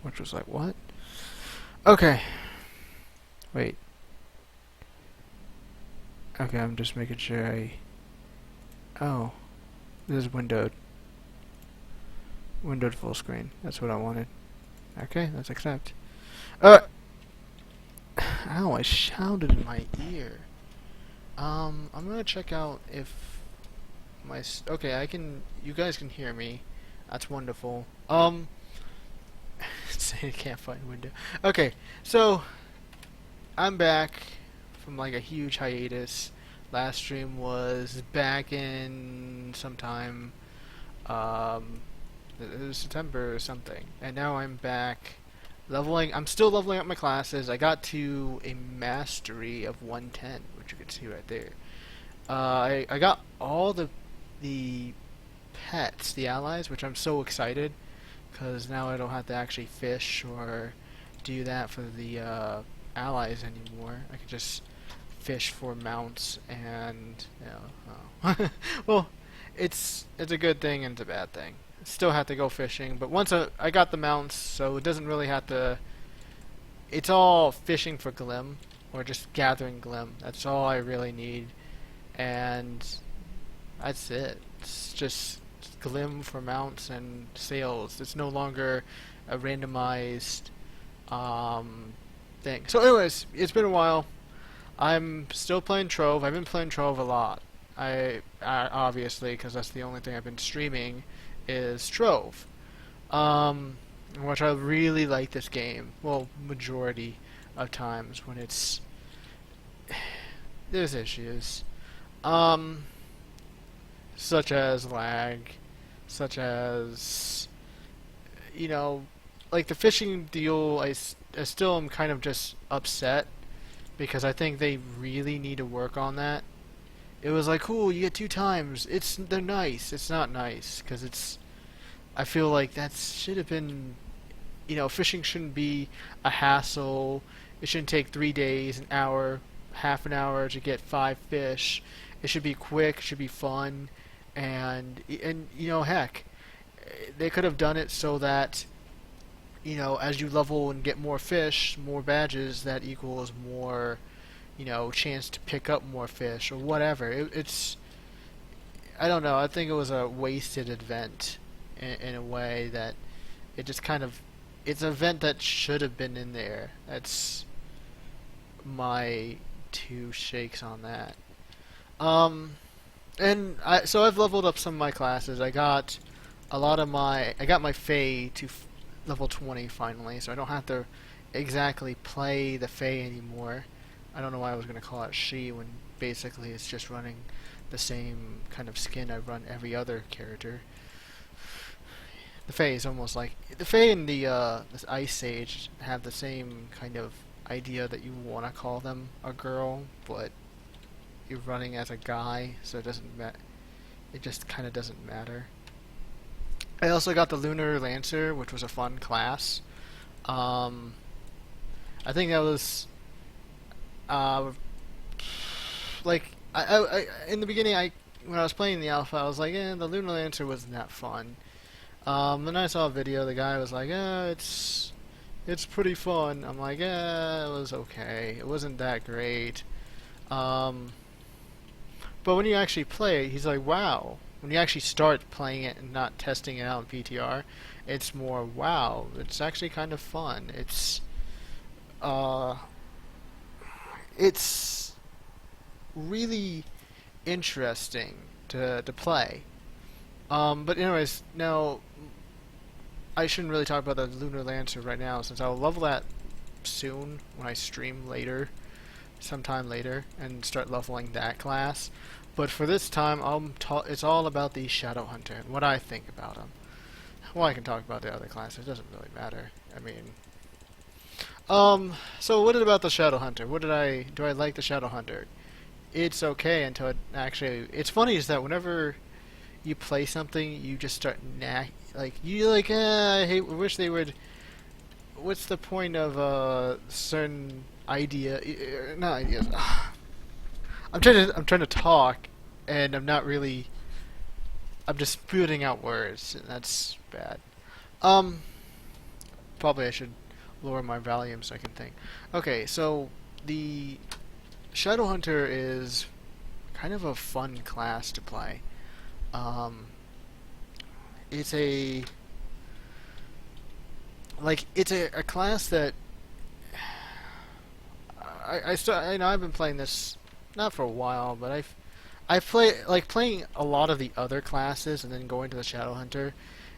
which was like, what? Okay. Wait. Okay, I'm just making sure I... Oh. This is windowed. Windowed full screen. That's what I wanted. Okay, let's accept. Ow, I shouted in my ear. I'm gonna check out if okay, I can... You guys can hear me. That's wonderful. Say I can't find window. Okay, so... I'm back from like a huge hiatus. Last stream was back in sometime, it was September or something. And now I'm back leveling. I'm still leveling up my classes. I got to a mastery of 110, which you can see right there. I got all the pets, the allies, which I'm so excited because now I don't have to actually fish or do that for the allies anymore. I can just fish for mounts and well, it's a good thing and it's a bad thing. Still have to go fishing, but once I got the mounts, so it doesn't really have to. It's all fishing for glim or just gathering glim. That's all I really need, and that's it. It's just glim for mounts and sales. It's no longer a randomized thing. So anyways, it's been a while. I'm still playing Trove. I've been playing Trove a lot. I obviously, because that's the only thing I've been streaming, is Trove. Which I really like this game. Well, majority of times when it's there's issues, such as lag, such as like the fishing deal. I still am kind of just upset because I think they really need to work on that. It was like, cool, you get 2 times. They're nice. It's not nice because it's. I feel like that should have been. Fishing shouldn't be a hassle. It shouldn't take 3 days, an hour, half an hour to get 5 fish. It should be quick. It should be fun, and heck, they could have done it so that. As you level and get more fish, more badges, that equals more, chance to pick up more fish or whatever. It's, I don't know. I think it was a wasted event in a way that it just kind of, it's an event that should have been in there. That's my 2 shakes on that. So I've leveled up some of my classes. I got my Fae to level 20 finally, so I don't have to exactly play the Fae anymore. I don't know why I was going to call it she when basically it's just running the same kind of skin I run every other character. The Fae is almost like the Fae and this Ice Sage have the same kind of idea that you want to call them a girl, but you're running as a guy, so it doesn't it just kind of doesn't matter. I also got the Lunar Lancer, which was a fun class. I think that was like in the beginning, when I was playing the alpha, I was like, the Lunar Lancer wasn't that fun. Then I saw a video. The guy was like, it's pretty fun. I'm like, it was okay. It wasn't that great. But when you actually play it, he's like, wow. When you actually start playing it and not testing it out in PTR, it's more wow. It's actually kind of fun. It's really interesting to play. But anyways, now I shouldn't really talk about the Lunar Lancer right now, since I'll level that soon when I stream later, sometime later, and start leveling that class. But for this time, it's all about the Shadow Hunter and what I think about him. Well, I can talk about the other classes. It doesn't really matter. I mean, so what about the Shadow Hunter? Do I like the Shadow Hunter? It's okay until it actually. It's funny is that whenever you play something, you just start I wish they would. What's the point of a certain idea? Not ideas. I'm trying to talk, and I'm not really. I'm just spewing out words, and that's bad. Probably I should lower my volume so I can think. Okay, so the Shadow Hunter is kind of a fun class to play. Um, it's a it's a class that I still I know I've been playing this not for a while, but I play like playing a lot of the other classes and then going to the Shadow Hunter.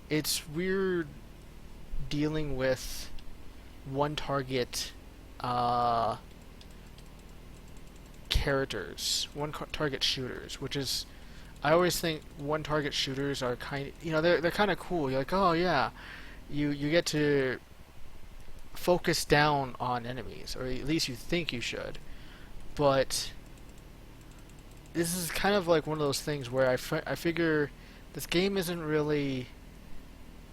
It's weird dealing with one target uh, characters, target shooters, which is I always think one target shooters are they're kind of cool. You're like, oh yeah, you get to focus down on enemies, or at least you think you should. But this is kind of like one of those things where I figure this game isn't really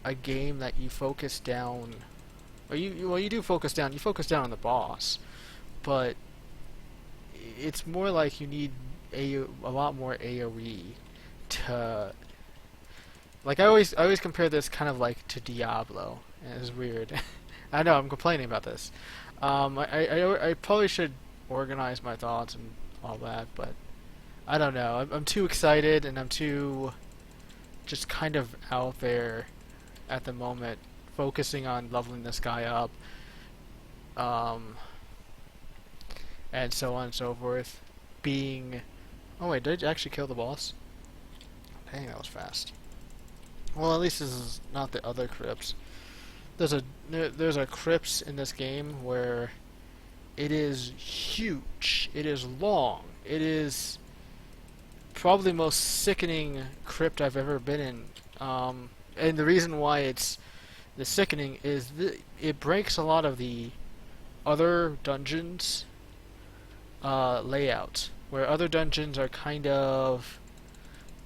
a game that you focus down. Or you do focus down. You focus down on the boss, but it's more like you need a lot more AOE to. Like I always compare this kind of like to Diablo, and it's weird. I know I'm complaining about this. I probably should organize my thoughts and all that, but I don't know. I'm too excited and I'm too just kind of out there at the moment, focusing on leveling this guy up, um, and so on and so forth. Being, oh wait, did I actually kill the boss? Dang, that was fast. Well, at least this is not the other crypts. There's a crypts in this game where it is huge, it is long, it is probably the most sickening crypt I've ever been in. And the reason why it's the sickening is it breaks a lot of the other dungeons layout, where other dungeons are kind of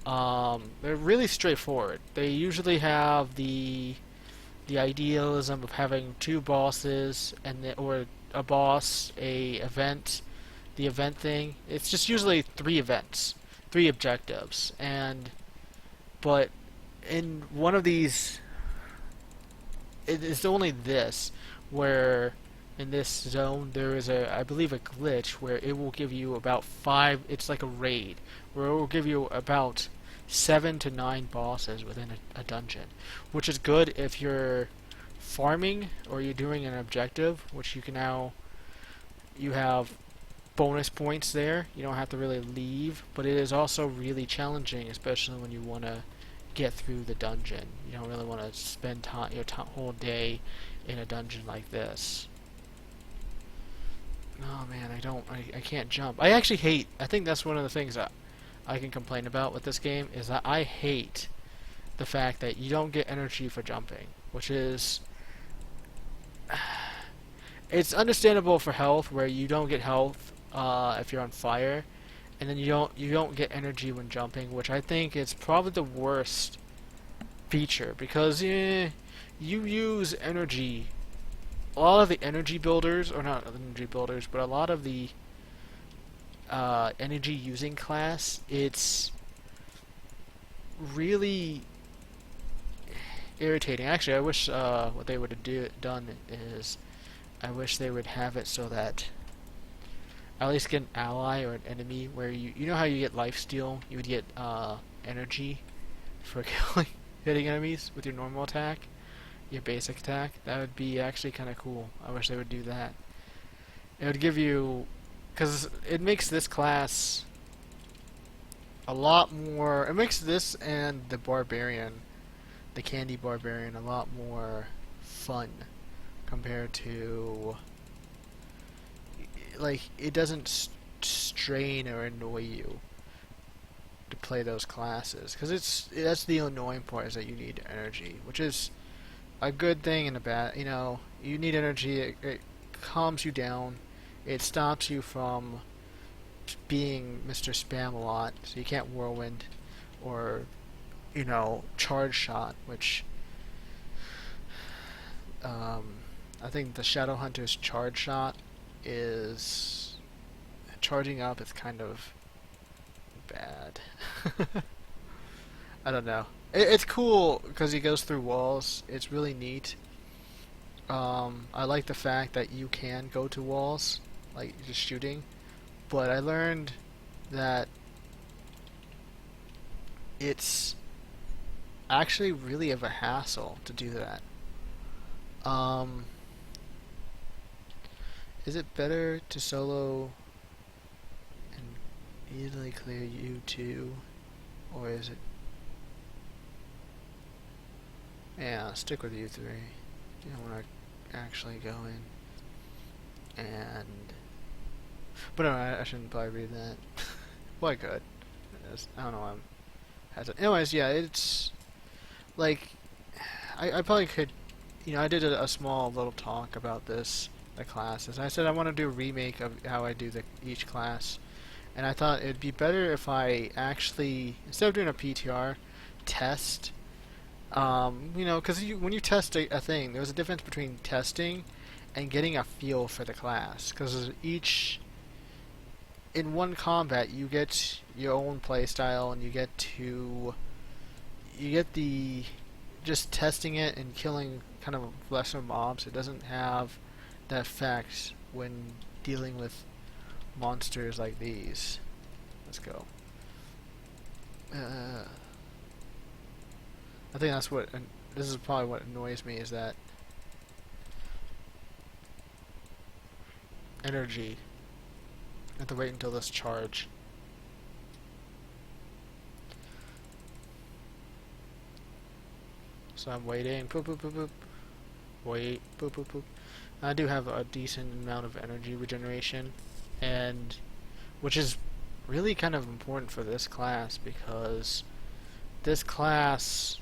they're really straightforward. They usually have the idealism of having two bosses or a boss, a event, the event thing. It's just usually three events, three objectives, but in one of these, it's only this where in this zone there is I believe a glitch where it will give you about five. It's like a raid where it will give you about 7 to 9 bosses within a dungeon, which is good if you're farming or you're doing an objective, which you have bonus points there. You don't have to really leave, but it is also really challenging, especially when you want to get through the dungeon. You don't really want to spend your whole day in a dungeon like this. Oh man, I can't jump. I think that's one of the things that I can complain about with this game, is that I hate the fact that you don't get energy for jumping, which is it's understandable for health, where you don't get health if you're on fire, and then you don't get energy when jumping, which I think is probably the worst feature, because you use energy. A lot of the energy builders, or not energy builders, but a lot of the energy using class, it's really irritating. Actually, I wish what they would have done is, I wish they would have it so that at least get an ally or an enemy where you know how you get lifesteal, you would get energy for hitting enemies with your normal attack, your basic attack. That would be actually kind of cool. I wish they would do that. It would give you, because it makes this class a lot more. It makes this and the barbarian, the candy barbarian, a lot more fun compared to, like, it doesn't strain or annoy you to play those classes, because that's the annoying part, is that you need energy, which is a good thing and a bad. You need energy. It calms you down. It stops you from being Mr. Spam a lot, so you can't whirlwind or charge shot, which I think the Shadow Hunter's charge shot is charging up. It's kind of bad. I don't know. It's cool because he goes through walls. It's really neat. I like the fact that you can go to walls, like just shooting, but I learned that it's actually really of a hassle to do that. Um, is it better to solo and easily clear U2, or is it? Yeah, stick with U3. You don't want to actually go in and. But no, I shouldn't probably read that. Well, I could. I don't know. I'm hesitant. Anyways, yeah, it's like I probably could. I did a small little talk about this, the classes. I said I want to do a remake of how I do each class, and I thought it'd be better if I actually, instead of doing a PTR, test. Because when you test a thing, there's a difference between testing and getting a feel for the class. Because in one combat, you get your own playstyle, and you get the just testing it and killing kind of lesser mobs. It doesn't have that effect when dealing with monsters like these. Let's go. I think that's what, and this is probably what annoys me, is that energy. I have to wait until this charge. So I'm waiting. Boop, boop, boop, boop. Wait. Boop, boop, boop. I do have a decent amount of energy regeneration, and which is really kind of important for this class, because this class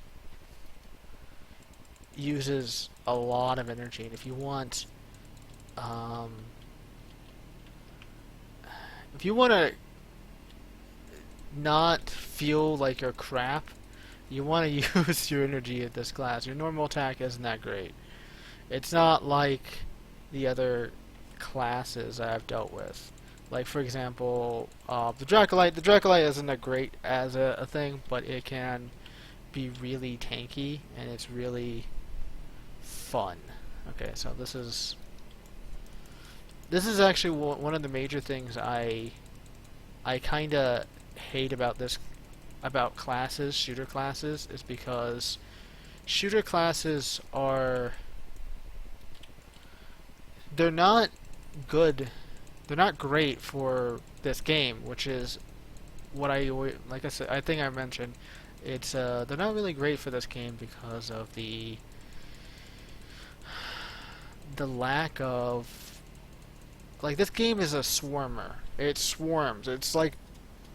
uses a lot of energy, and if you want to not feel like you're crap, you want to use your energy at this class. Your normal attack isn't that great. It's not like the other classes I've dealt with. Like, for example, the Dracolite. The Dracolite isn't that great as a thing, but it can be really tanky, and it's really fun. Okay, so this is actually one of the major things I kind of hate about classes, shooter classes, is because shooter classes they're not good. They're not great for this game, which is what like I said, I think I mentioned. It's they're not really great for this game because of the lack of, like, this game is a swarmer. It swarms. It's like,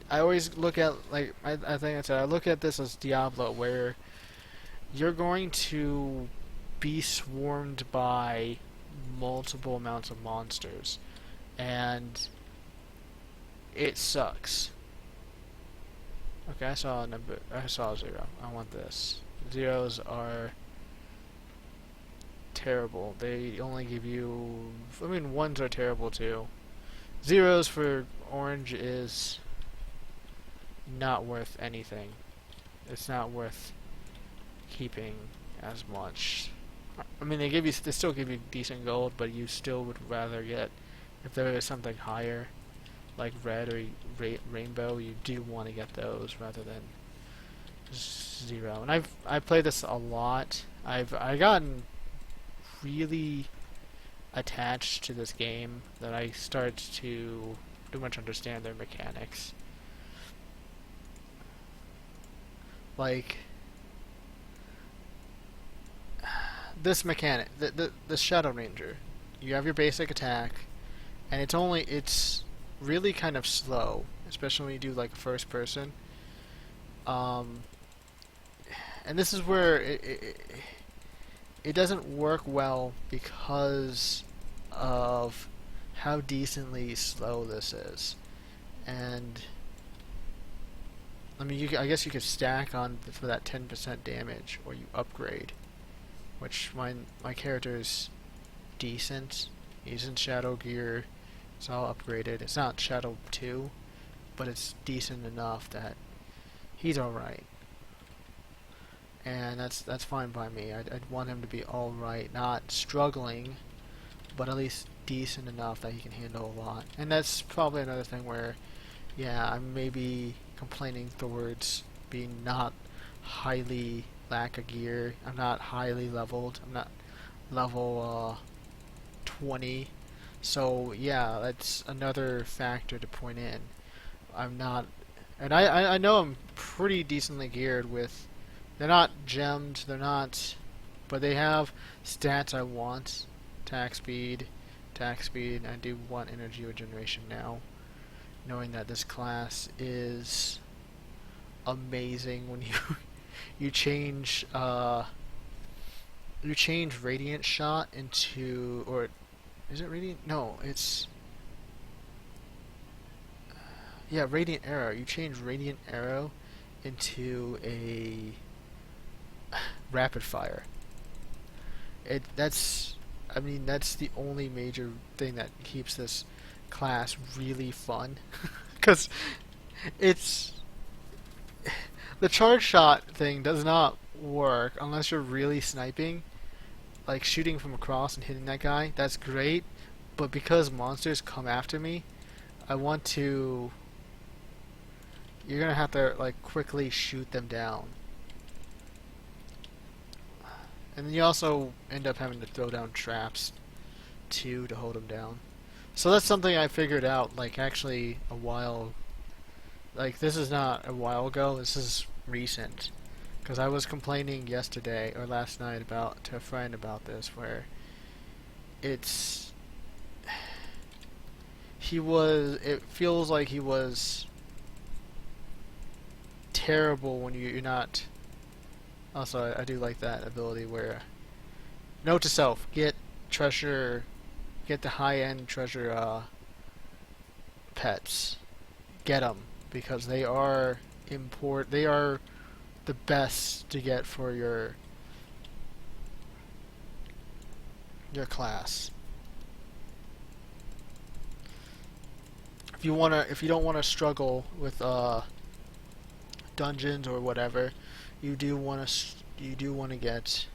I always look at, like, I think I said, I look at this as Diablo, where you're going to be swarmed by multiple amounts of monsters, and it sucks. Okay, I saw a number. I saw a 0. I want this. Zeros are terrible. They only give you. I mean, ones are terrible too. Zeros for orange is not worth anything. It's not worth keeping as much. I mean, they still give you decent gold, but you still would rather get, if there is something higher, like red or rainbow, you do want to get those rather than 0. And I played this a lot. I've gotten really attached to this game that I start to pretty much understand their mechanics. Like, this mechanic, the Shadow Ranger, you have your basic attack, and it's really kind of slow, especially when you do like first person. And this is where it doesn't work well because of how decently slow this is. And I mean, I guess you could stack on for that 10% damage, or you upgrade, which my character is decent. He's in Shadow Gear. It's all upgraded. It's not Shadow 2, but it's decent enough that he's alright. and that's fine by me. I'd want him to be all right, not struggling, but at least decent enough that he can handle a lot. And that's probably another thing where, yeah, I'm maybe complaining towards being not highly lack of gear. I'm not highly leveled. I'm not level 20. So yeah, that's another factor to point in. I'm not, and I know I'm pretty decently geared with. They're not gemmed. They're not, but they have stats I want. Attack speed, attack speed. I do want energy regeneration now, knowing that this class is amazing when you change you change radiant shot into, or is it radiant? No, it's, yeah, radiant arrow. You change radiant arrow into a rapid fire. That's, I mean, that's the only major thing that keeps this class really fun, because it's, the charge shot thing does not work unless you're really sniping, like shooting from across and hitting that guy. That's great, but because monsters come after me, I want to. You're gonna have to like quickly shoot them down, and then you also end up having to throw down traps too to hold them down. So that's something I figured out like actually a while. Like this is not a while ago. This is recent. Because I was complaining yesterday or last night about to a friend about this, where it's it feels like he was terrible when you're not. Also, I do like that ability where, note to self: get treasure, get the high-end treasure pets, get them because they are They are the best to get for your class. If you don't wanna struggle with dungeons or whatever, you do wanna get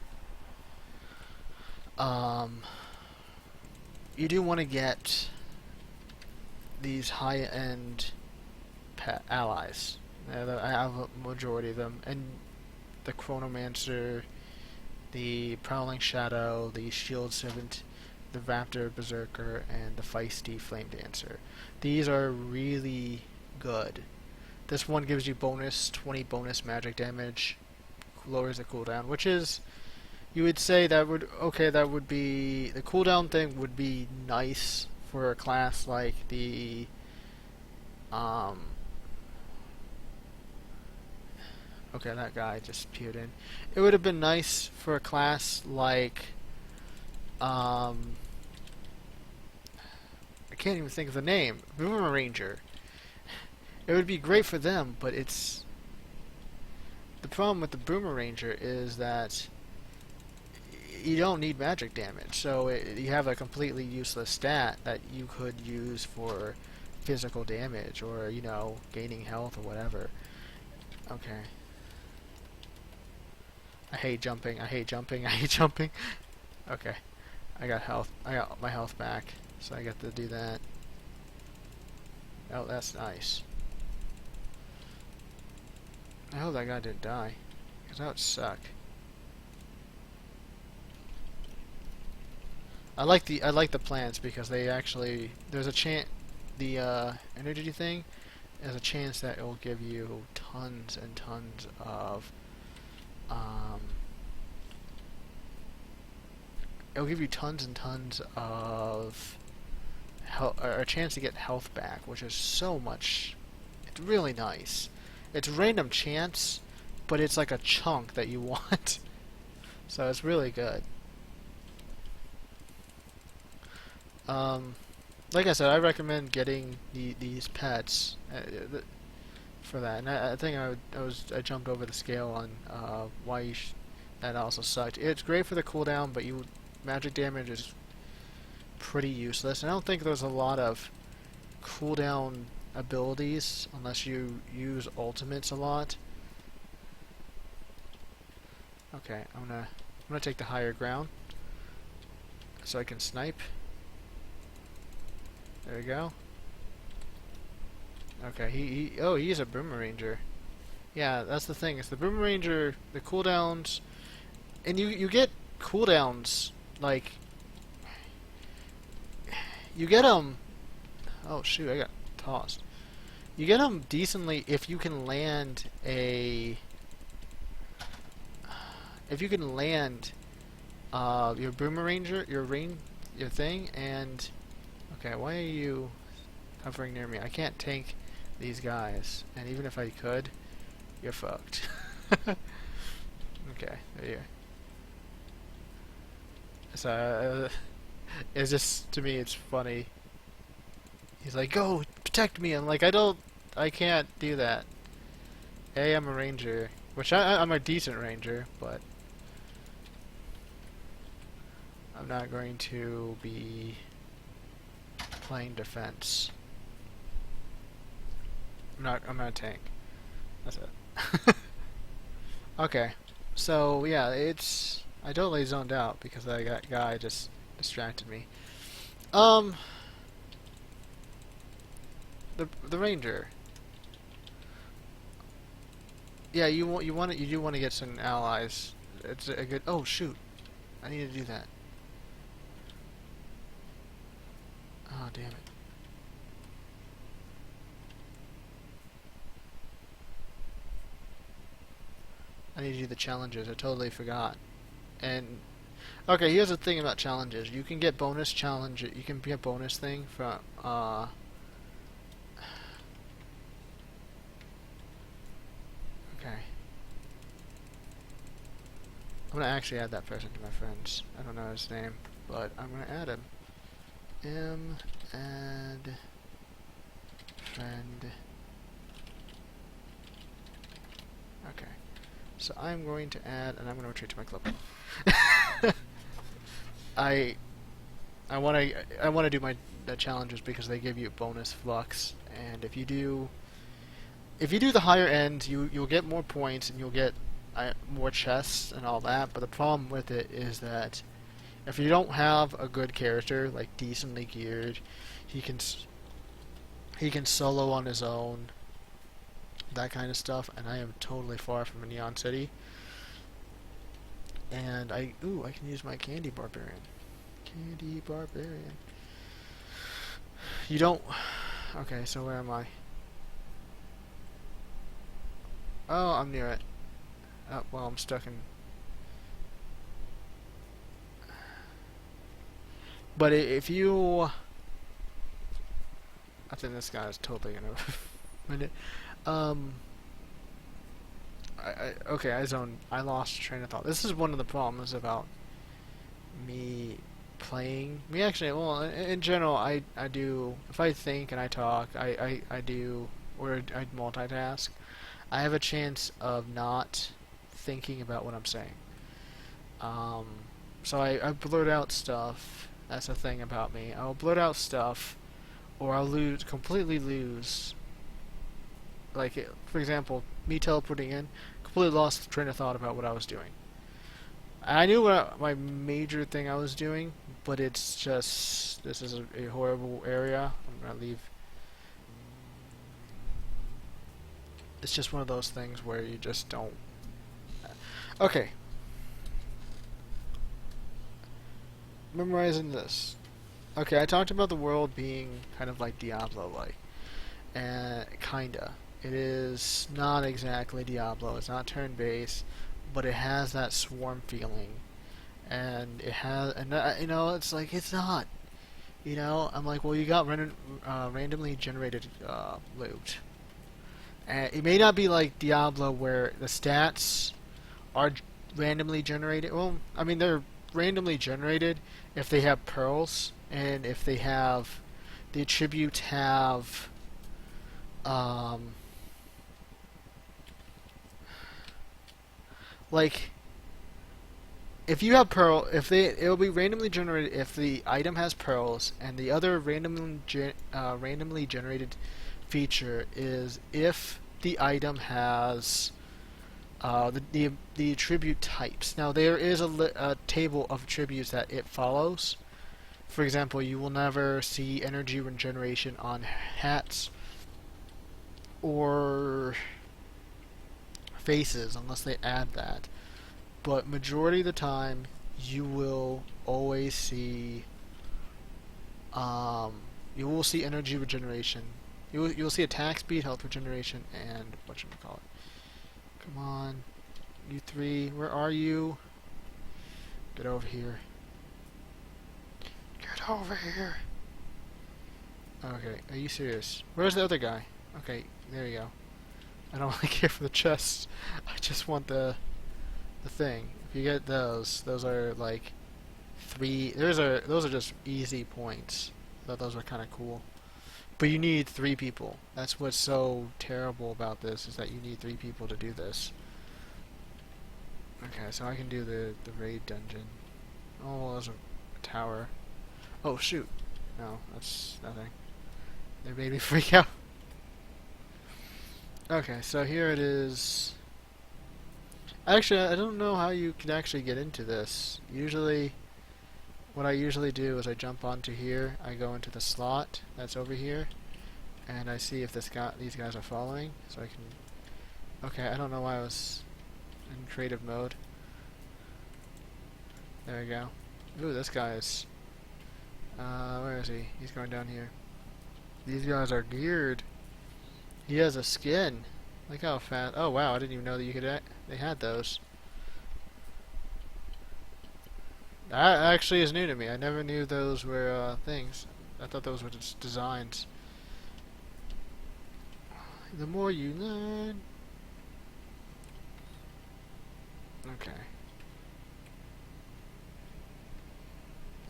you do wanna get these high-end pet allies. I have a majority of them, and the Chronomancer, the Prowling Shadow, the Shield Servant, the Raptor Berserker, and the Feisty Flame Dancer. These are really good. This one gives you 20 bonus magic damage, lowers the cooldown, which is, you would say that would be, the cooldown thing would be nice for a class like the, okay, that guy just peered in. It would have been nice for a class like, I can't even think of the name, Boomer Ranger. It would be great for them, but it's, the problem with the Boomer Ranger is that you don't need magic damage, so you have a completely useless stat that you could use for physical damage or, you know, gaining health or whatever. Okay. I hate jumping, I hate jumping, I hate jumping. Okay. I got my health back, so I get to do that. Oh, that's nice. I hope that guy didn't die, because that would suck. I like the plants because they actually, there's a chance, the energy thing, there's a chance that it will give you tons and tons of it'll give you tons and tons of health, or a chance to get health back, which is so much. It's really nice. It's random chance, but it's like a chunk that you want. So it's really good. Like I said, I recommend getting these pets for that. And I think I jumped over the scale on why you that also sucked. It's great for the cooldown, but magic damage is pretty useless. And I don't think there's a lot of cooldown abilities unless you use ultimates a lot. Okay, I'm gonna take the higher ground so I can snipe. There we go. Okay, oh, he's a Boomeranger. Yeah, that's the thing. It's the Boomeranger, the cooldowns, and you get cooldowns like you get them. Oh shoot, I got tossed. You get them decently if you can land a. If you can land your Boomeranger, your thing, and okay, why are you hovering near me? I can't tank these guys, and even if I could, you're fucked. Okay, there you. So it's just to me, it's funny. He's like, "Go protect me." I'm like, I can't do that. A, I'm a ranger, which I'm a decent ranger, but I'm not going to be playing defense. I'm not a tank. That's it. Okay, so yeah, I totally zoned out because that guy just distracted me. Um, the ranger. Yeah, you do want to get some allies. It's a good. Oh shoot, I need to do that. Oh damn it. I need to do the challenges. I totally forgot. And okay, here's the thing about challenges. You can get bonus challenge. You can get bonus thing from Okay. I'm gonna actually add that person to my friends. I don't know his name, but I'm gonna add him. Add friend. Okay. So I'm going to add, and I'm going to retreat to my club. I want to do my challenges because they give you bonus flux, and if you do the higher end, you'll get more points and you'll get more chests and all that. But the problem with it is that if you don't have a good character, like decently geared, he can solo on his own, that kind of stuff. And I am totally far from a Neon City. And I can use my Candy Barbarian. Candy Barbarian. You don't. Okay, so where am I? Oh, I'm near it. Oh, well, I'm stuck in. But if you, I think this guy is totally gonna win it. Okay, I lost train of thought. This is one of the problems about me playing. Me actually, well, in general, I do. If I think and I talk, I do, or I multitask. I have a chance of not thinking about what I'm saying. Um, so I blurt out stuff. That's a thing about me. I'll blurt out stuff, or I'll completely lose. Like, for example, me teleporting in, completely lost the train of thought about what I was doing. I knew my major thing I was doing, but it's just, this is a horrible area. I'm gonna leave. It's just one of those things where you just don't. Okay. Memorizing this. Okay, I talked about the world being kind of like Diablo-like. And kinda. It is not exactly Diablo. It's not turn-based, but it has that swarm feeling. And it has, and it's like, it's not. I'm like, well, you got randomly generated loot. And it may not be like Diablo where the stats are randomly generated. Well, I mean, they're randomly generated if they have pearls, and if they have, the attributes have, like, if you have pearl, it'll be randomly generated if the item has pearls, and the other randomly generated feature is if the item has the attribute types. Now there is a table of attributes that it follows. For example, you will never see energy regeneration on hats or faces unless they add that. But majority of the time, you will always see um, you will see energy regeneration. You will see attack speed, health regeneration, and whatchamacallit. Come on, you three, where are you? Get over here. Get over here. Okay, are you serious? Where's the other guy? Okay, there you go. I don't really care for the chests. I just want the thing. If you get those are like those are just easy points. I thought those were kind of cool. But you need 3 people. That's what's so terrible about this, is that you need 3 people to do this. Okay, so I can do the raid dungeon. Oh, well, there's a tower. Oh, shoot. No, that's nothing. They made me freak out. Okay, so here it is. Actually, I don't know how you can actually get into this. Usually, what I usually do is I jump onto here, I go into the slot that's over here, and I see if these guys are following, so I can... Okay, I don't know why I was in creative mode. There we go. Ooh, this guy is... where is he? He's going down here. These guys are geared. He has a skin. Look how fast... Oh wow, I didn't even know that you could... They had those. That actually is new to me. I never knew those were things. I thought those were just designs. The more you learn... Okay.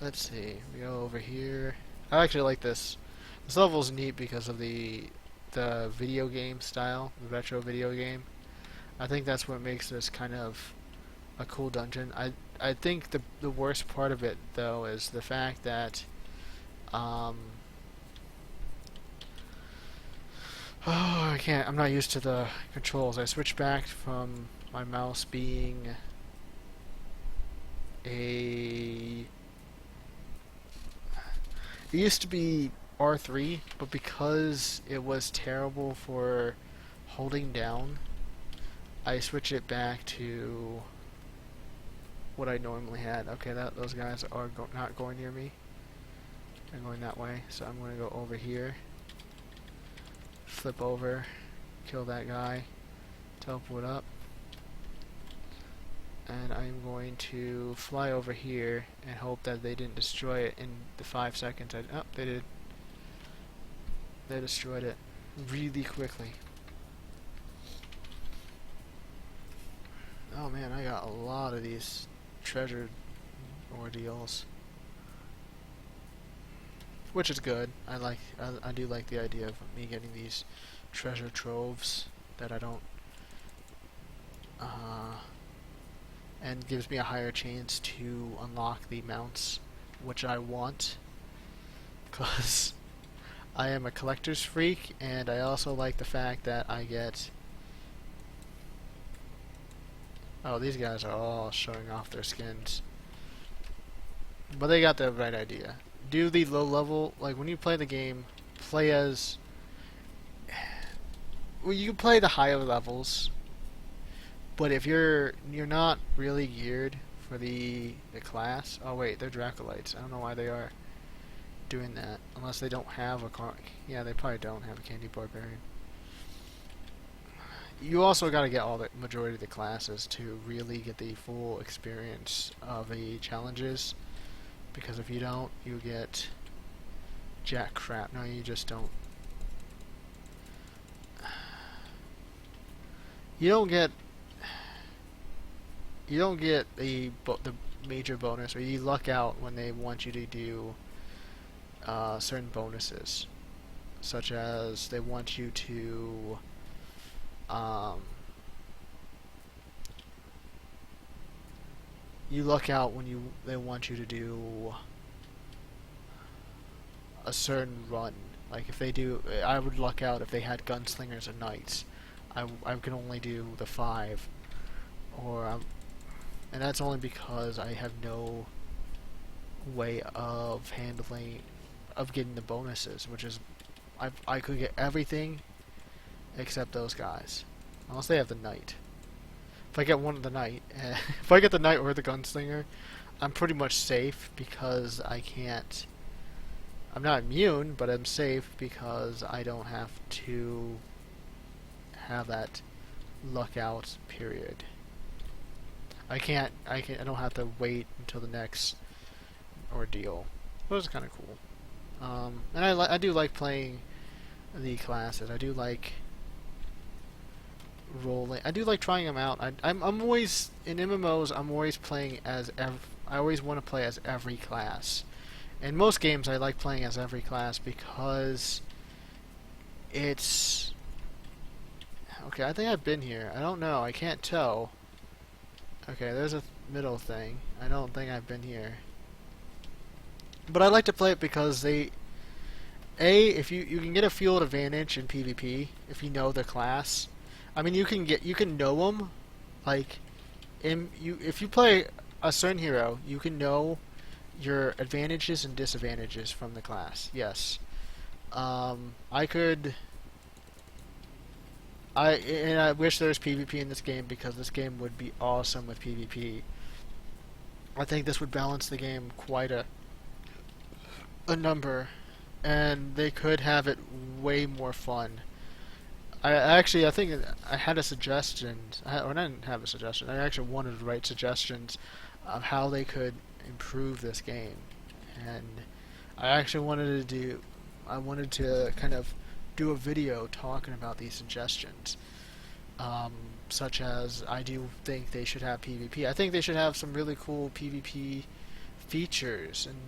Let's see. We go over here. I actually like this. This level's neat because of the video game style, the retro video game. I think that's what makes this kind of a cool dungeon. I think the worst part of it though is the fact that oh, I can't. I'm not used to the controls. I switched back from my mouse being a... It used to be R3, but because it was terrible for holding down, I switched it back to what I normally had. Okay, those guys are not going near me. They're going that way, so I'm going to go over here, flip over, kill that guy, teleport up, and I'm going to fly over here and hope that they didn't destroy it in the 5 seconds. Oh, they did. They destroyed it really quickly. Oh man, I got a lot of these treasure ordeals, which is good. I do like the idea of me getting these treasure troves that I don't and gives me a higher chance to unlock the mounts which I want, because I am a collector's freak, and I also like the fact that I get... Oh, these guys are all showing off their skins. But they got the right idea. Do the low level, like when you play the game, play as... Well, you can play the higher levels, but if you're not really geared for the class... Oh wait, they're Dracolites. I don't know why they are doing that, unless they don't have a yeah, they probably don't have a Candy Barbarian. You also got to get all the majority of the classes to really get the full experience of the challenges, because if you don't, you get jack crap. No, you just don't. You don't get the major bonus, or you luck out when they want you to do certain bonuses, such as they want you to you luck out when they want you to do a certain run. Like if they do, I would luck out if they had gunslingers and knights. I can only do the 5. or and that's only because I have no way of getting the bonuses, which is I could get everything except those guys, unless they have the knight. If I get one of the knight, if I get the knight or the gunslinger, I'm pretty much safe because I can't. I'm not immune, but I'm safe because I don't have to have that luck out period. I don't have to wait until the next ordeal. It was kind of cool. And I do like playing the classes. I do like rolling. I do like trying them out. I'm always in MMOs. I'm always playing as I always want to play as every class. In most games, I like playing as every class because it's okay. I think I've been here. I don't know. I can't tell. Okay, there's a middle thing. I don't think I've been here. But I like to play it because if you can get a field advantage in PvP if you know the class. I mean, you can know them, like if you play a certain hero, you can know your advantages and disadvantages from the class. Yes, I could. I wish there was PvP in this game because this game would be awesome with PvP. I think this would balance the game quite a number, and they could have it way more fun. I think I had a suggestion. Or I didn't have a suggestion. I actually wanted to write suggestions of how they could improve this game, and I actually wanted to do. I wanted to kind of do a video talking about these suggestions, such as I do think they should have PvP. I think they should have some really cool PvP features, and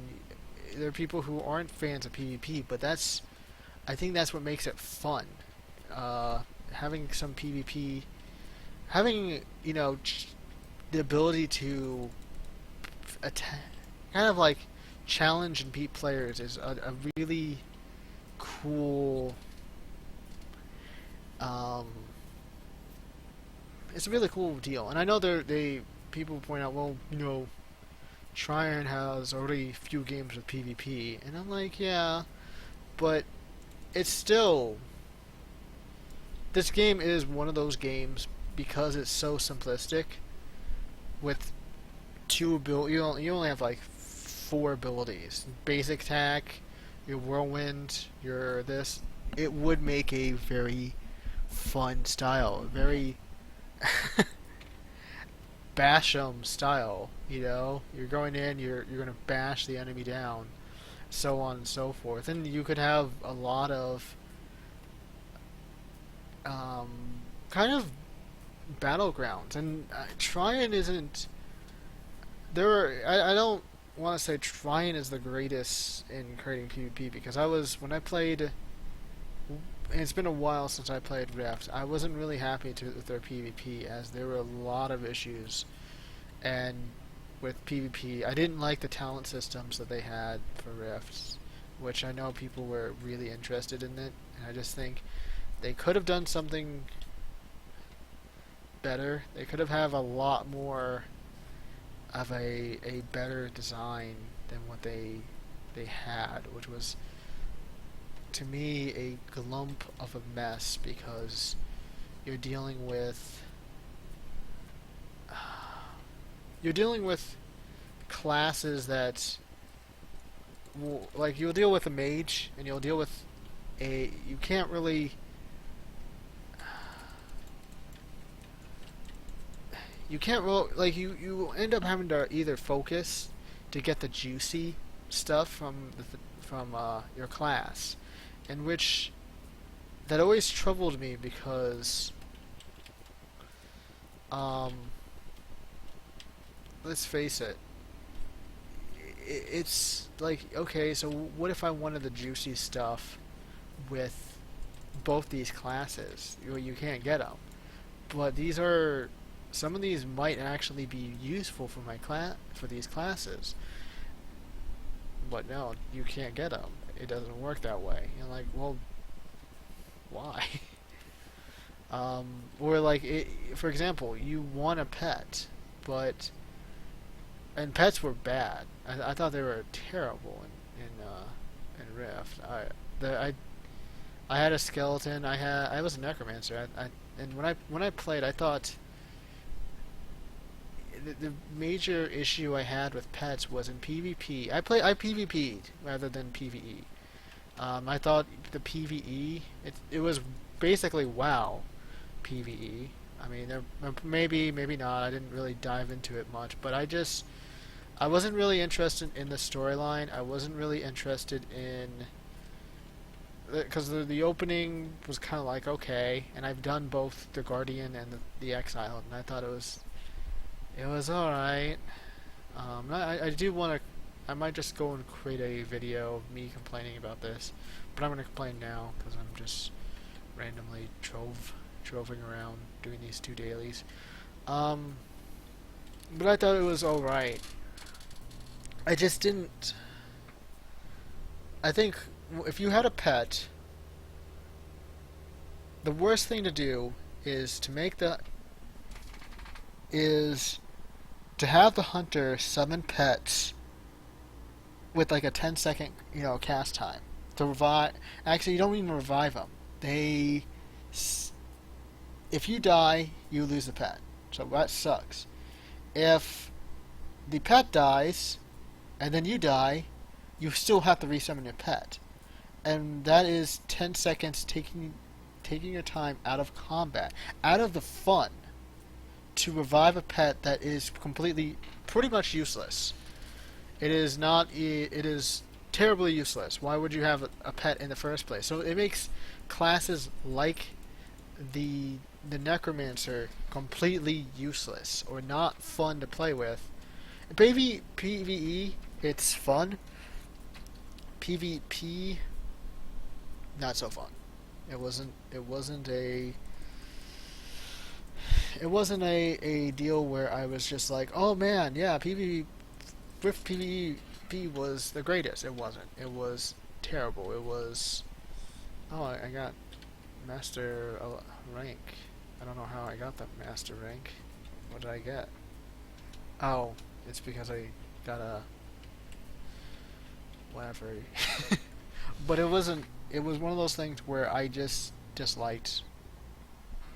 there are people who aren't fans of PvP, but I think that's what makes it fun. Having some PvP, having the ability to kind of like challenge and beat players is a really cool. It's a really cool deal, and I know people point out, well, Tryon has already few games with PvP, and I'm like, yeah, but it's still. This game is one of those games because it's so simplistic. With two abilities, you only have like 4 abilities: basic attack, your whirlwind, your this. It would make a very fun style, very Basham style. You're going in, you're gonna bash the enemy down, so on and so forth, and you could have a lot of um, kind of battlegrounds. And Tryon isn't. I don't want to say Tryon is the greatest in creating PvP because when I played. And it's been a while since I played Rift. I wasn't really happy with their PvP as there were a lot of issues. And with PvP, I didn't like the talent systems that they had for Rifts, which I know people were really interested in it. And I just think they could have done something better. They could have a lot more of a better design than what they had, which was to me a glump of a mess because you're dealing with classes that like you'll deal with a mage and you'll deal with you can't really you end up having to either focus to get the juicy stuff from your class, in which that always troubled me because let's face it, it's like, okay, so what if I wanted the juicy stuff with both these classes? You can't get them, but some of these might actually be useful for for these classes, but no, you can't get them. It doesn't work that way. You're like, well, why? Or like, for example, you want a pet, but and pets were bad. I thought they were terrible in Rift. I had a skeleton. I was a necromancer. And when I played, I thought the major issue I had with pets was in PvP. I PvP'd rather than PvE. I thought the PvE it was basically WoW PvE. I mean, maybe not. I didn't really dive into it much, but I wasn't really interested in the storyline. I wasn't really interested in because the opening was kind of like okay, and I've done both the Guardian and the Exile, and I thought it was all right. I do want to. I might just go and create a video of me complaining about this, but I'm gonna complain now because I'm just randomly troving around doing these two dailies. But I thought it was all right. I just didn't. I think if you had a pet, the worst thing to do is is to have the hunter summon pets with like a 10-second, cast time to revive. Actually, you don't even revive them. If you die, you lose the pet. So that sucks. If the pet dies and then you die, you still have to resummon your pet. And that is 10 seconds taking your time out of combat, out of the fun, to revive a pet that is pretty much useless. It is not. It is terribly useless. Why would you have a pet in the first place? So it makes classes like the Necromancer completely useless or not fun to play with. Maybe PvE, it's fun. PvP, not so fun. It wasn't a deal where I was just like, oh man, yeah, Rift PvP was the greatest. It wasn't. It was terrible. It was. Oh, I got master rank. I don't know how I got that master rank. What did I get? Oh, it's because I got a whatever. But it wasn't. It was one of those things where I just disliked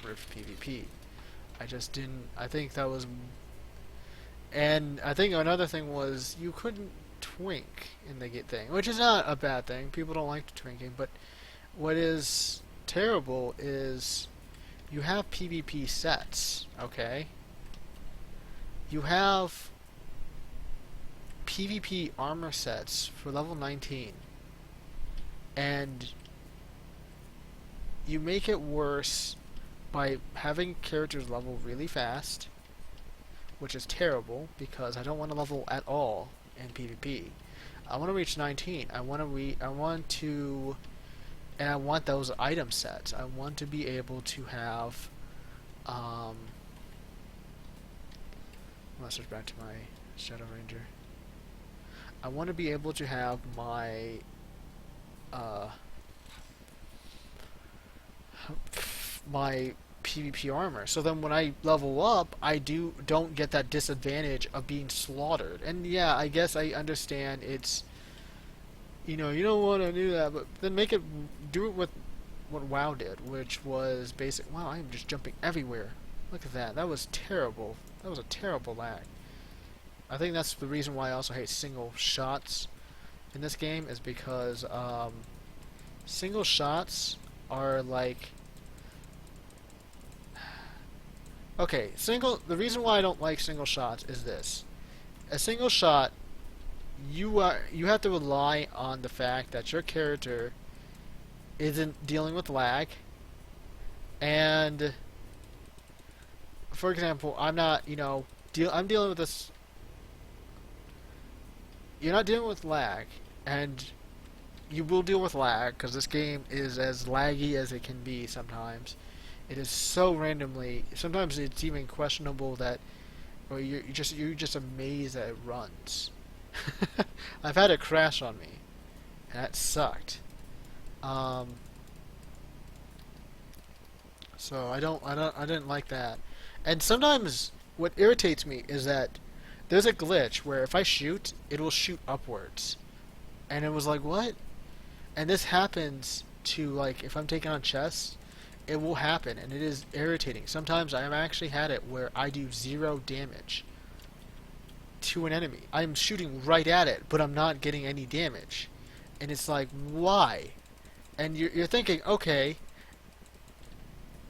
Rift PvP. I just didn't. I think that was. And I think another thing was you couldn't twink in the thing, which is not a bad thing. People don't like twinking, but what is terrible is you have PvP sets, okay? You have PvP armor sets for level 19, and you make it worse by having characters level really fast, which is terrible because I don't want to level at all in PvP. I want to reach 19. I want those item sets. I want to be able to have. Let's switch back to my Shadow Ranger. I want to be able to have my my PvP armor. So then when I level up, I don't get that disadvantage of being slaughtered. And yeah, I guess I understand it's you don't want to do that, but then do it with what WoW did, which was basic. Wow, I'm just jumping everywhere. Look at that. That was terrible. That was a terrible lag. I think that's the reason why I also hate single shots in this game, is because single shots are like. Okay, the reason why I don't like single shots is this. A single shot, you have to rely on the fact that your character isn't dealing with lag, and for example, I'm not, I'm dealing with this. You're not dealing with lag, and you will deal with lag because this game is as laggy as it can be sometimes. It is so randomly. Sometimes it's even questionable that, or you're just amazed that it runs. I've had it crash on me, and that sucked. So I didn't like that. And sometimes what irritates me is that there's a glitch where if I shoot, it will shoot upwards. And it was like, what? And this happens to, like, if I'm taking on chests, it will happen, and it is irritating. Sometimes I have actually had it where I do 0 damage to an enemy. I'm shooting right at it, but I'm not getting any damage. And it's like, why? And you're thinking, okay,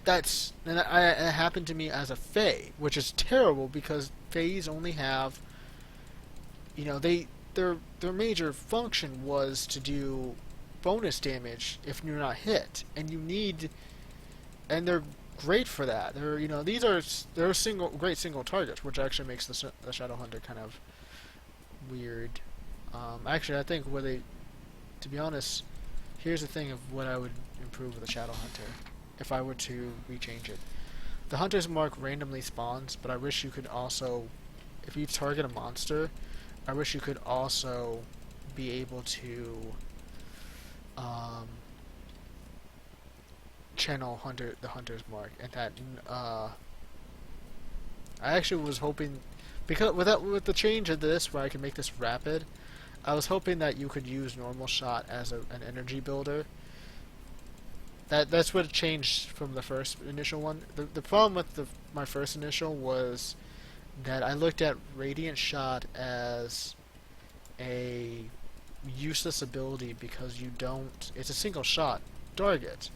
it happened to me as a Fae, which is terrible because Faes only have, their major function was to do bonus damage if you're not hit, and they're great for that. They're great single targets, which actually makes the Shadow Hunter kind of weird. Actually, I think to be honest, here's the thing of what I would improve with the Shadow Hunter if I were to rechange it. The Hunter's Mark randomly spawns, but I wish you could also, if you target a monster, I wish you could also be able to channel the Hunter's Mark, and that I actually was hoping, because with the change of this where I can make this rapid, I was hoping that you could use normal shot as an energy builder. That's what changed from the first initial one. The problem with my first initial was that I looked at Radiant Shot as a useless ability because it's a single shot target,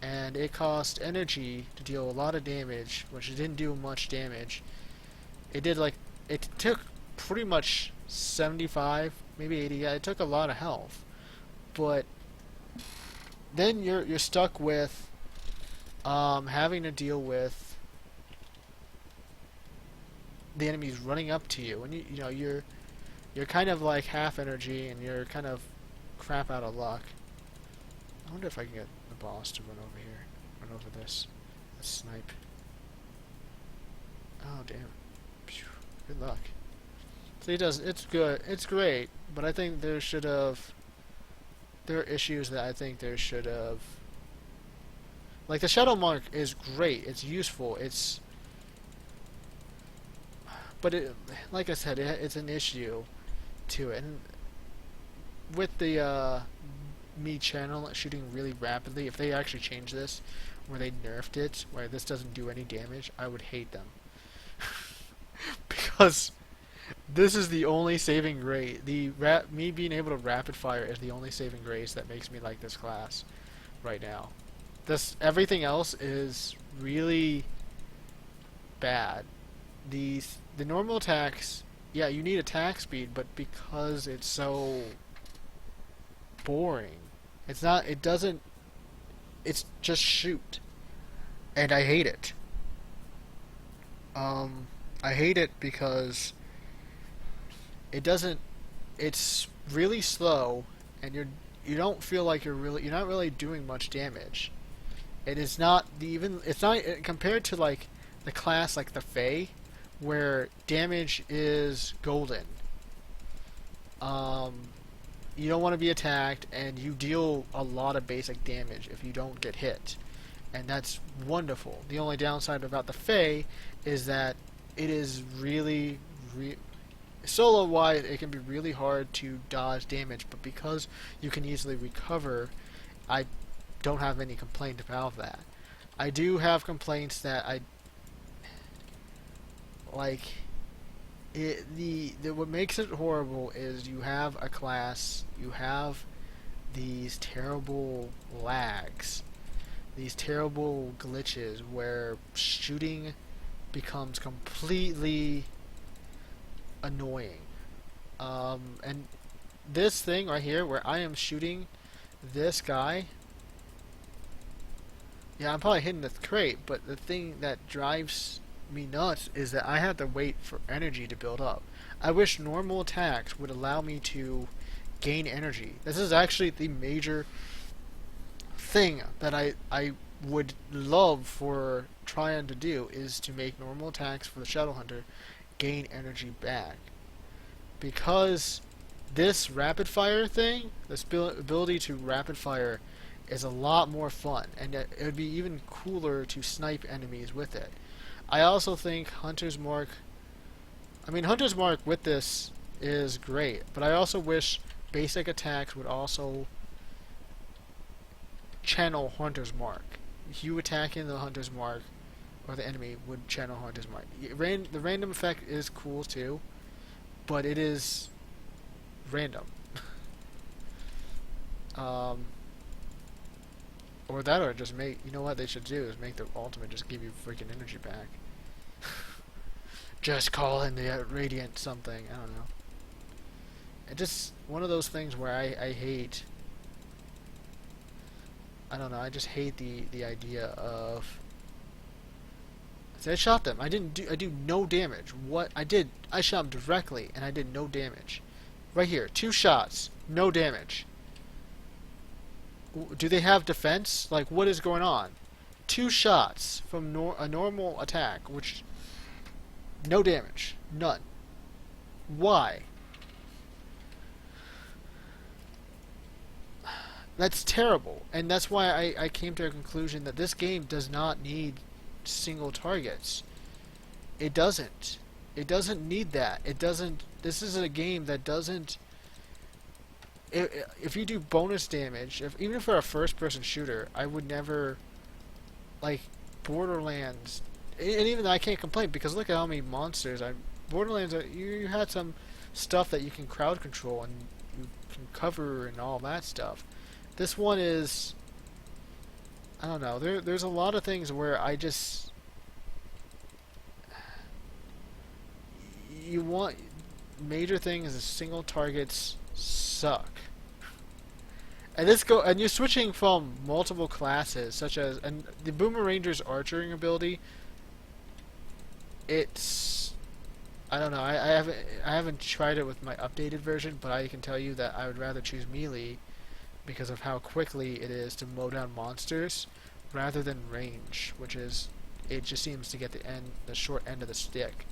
and it cost energy to deal a lot of damage, which it didn't do much damage. It took pretty much 75, maybe 80. Yeah, it took a lot of health, but then you're stuck with having to deal with the enemies running up to you, and you're kind of like half energy, and you're kind of crap out of luck. I wonder if I can get the boss to run over here, run over this snipe. Oh damn! Phew, good luck. So he does. It's good. It's great, but I think there are issues that I think there should have. Like the Shadow Mark is great. It's useful. But like I said, it's an issue to it. And with the me channel shooting really rapidly, if they actually change this, where they nerfed it, where this doesn't do any damage, I would hate them. Because this is the only saving grace. Me being able to rapid fire is the only saving grace that makes me like this class right now. Everything else is really bad. The normal attacks, yeah, you need attack speed, but because it's so boring, it's just shoot. And I hate it. I hate it because it's really slow, and you don't feel like you're not really doing much damage. It's not compared to like the class like the Fae, where damage is golden. You don't want to be attacked, and you deal a lot of basic damage if you don't get hit, and that's wonderful. The only downside about the Fae is that it is really, solo-wise, it can be really hard to dodge damage, but because you can easily recover, I don't have any complaint about that. I do have complaints that what makes it horrible is you have a class, you have these terrible lags, these terrible glitches where shooting becomes completely annoying. And this thing right here where I am shooting this guy, yeah, I'm probably hitting the crate, but the thing that drives me nuts is that I have to wait for energy to build up. I wish normal attacks would allow me to gain energy. This is actually the major thing that I would love for trying to do, is to make normal attacks for the Shadow Hunter gain energy back. Because this rapid fire thing, this ability to rapid fire, is a lot more fun, and it would be even cooler to snipe enemies with it. I also think Hunter's Mark with this is great, but I also wish basic attacks would also channel Hunter's Mark. You attacking the Hunter's Mark or the enemy would channel Hunter's Mark. The random effect is cool too, but it is random. Um, or that, or just make. You know what they should do is make the ultimate just give you freaking energy back. Just call in the radiant something. I don't know. It just one of those things where I hate. I don't know. I just hate the idea of. See, I shot them. I do no damage. What I did, I shot them directly, and I did no damage. Right here, 2 shots, no damage. Do they have defense? Like, what is going on? 2 shots from a normal attack, which no damage, none. Why? That's terrible, and that's why I came to a conclusion that this game does not need single targets. It doesn't. It doesn't need that. It doesn't. This is a game that doesn't. If you do bonus damage, even for a first-person shooter, I would never like Borderlands. And even though I can't complain because look at how many monsters Borderlands. You had some stuff that you can crowd control and you can cover and all that stuff. This one is. I don't know. There's a lot of things where I just. You want major things as single targets suck. And you're switching from multiple classes, such as the Boomeranger's archering ability. It's I don't know. I haven't tried it with my updated version, but I can tell you that I would rather choose melee because of how quickly it is to mow down monsters, rather than range, which is it just seems to get the short end of the stick.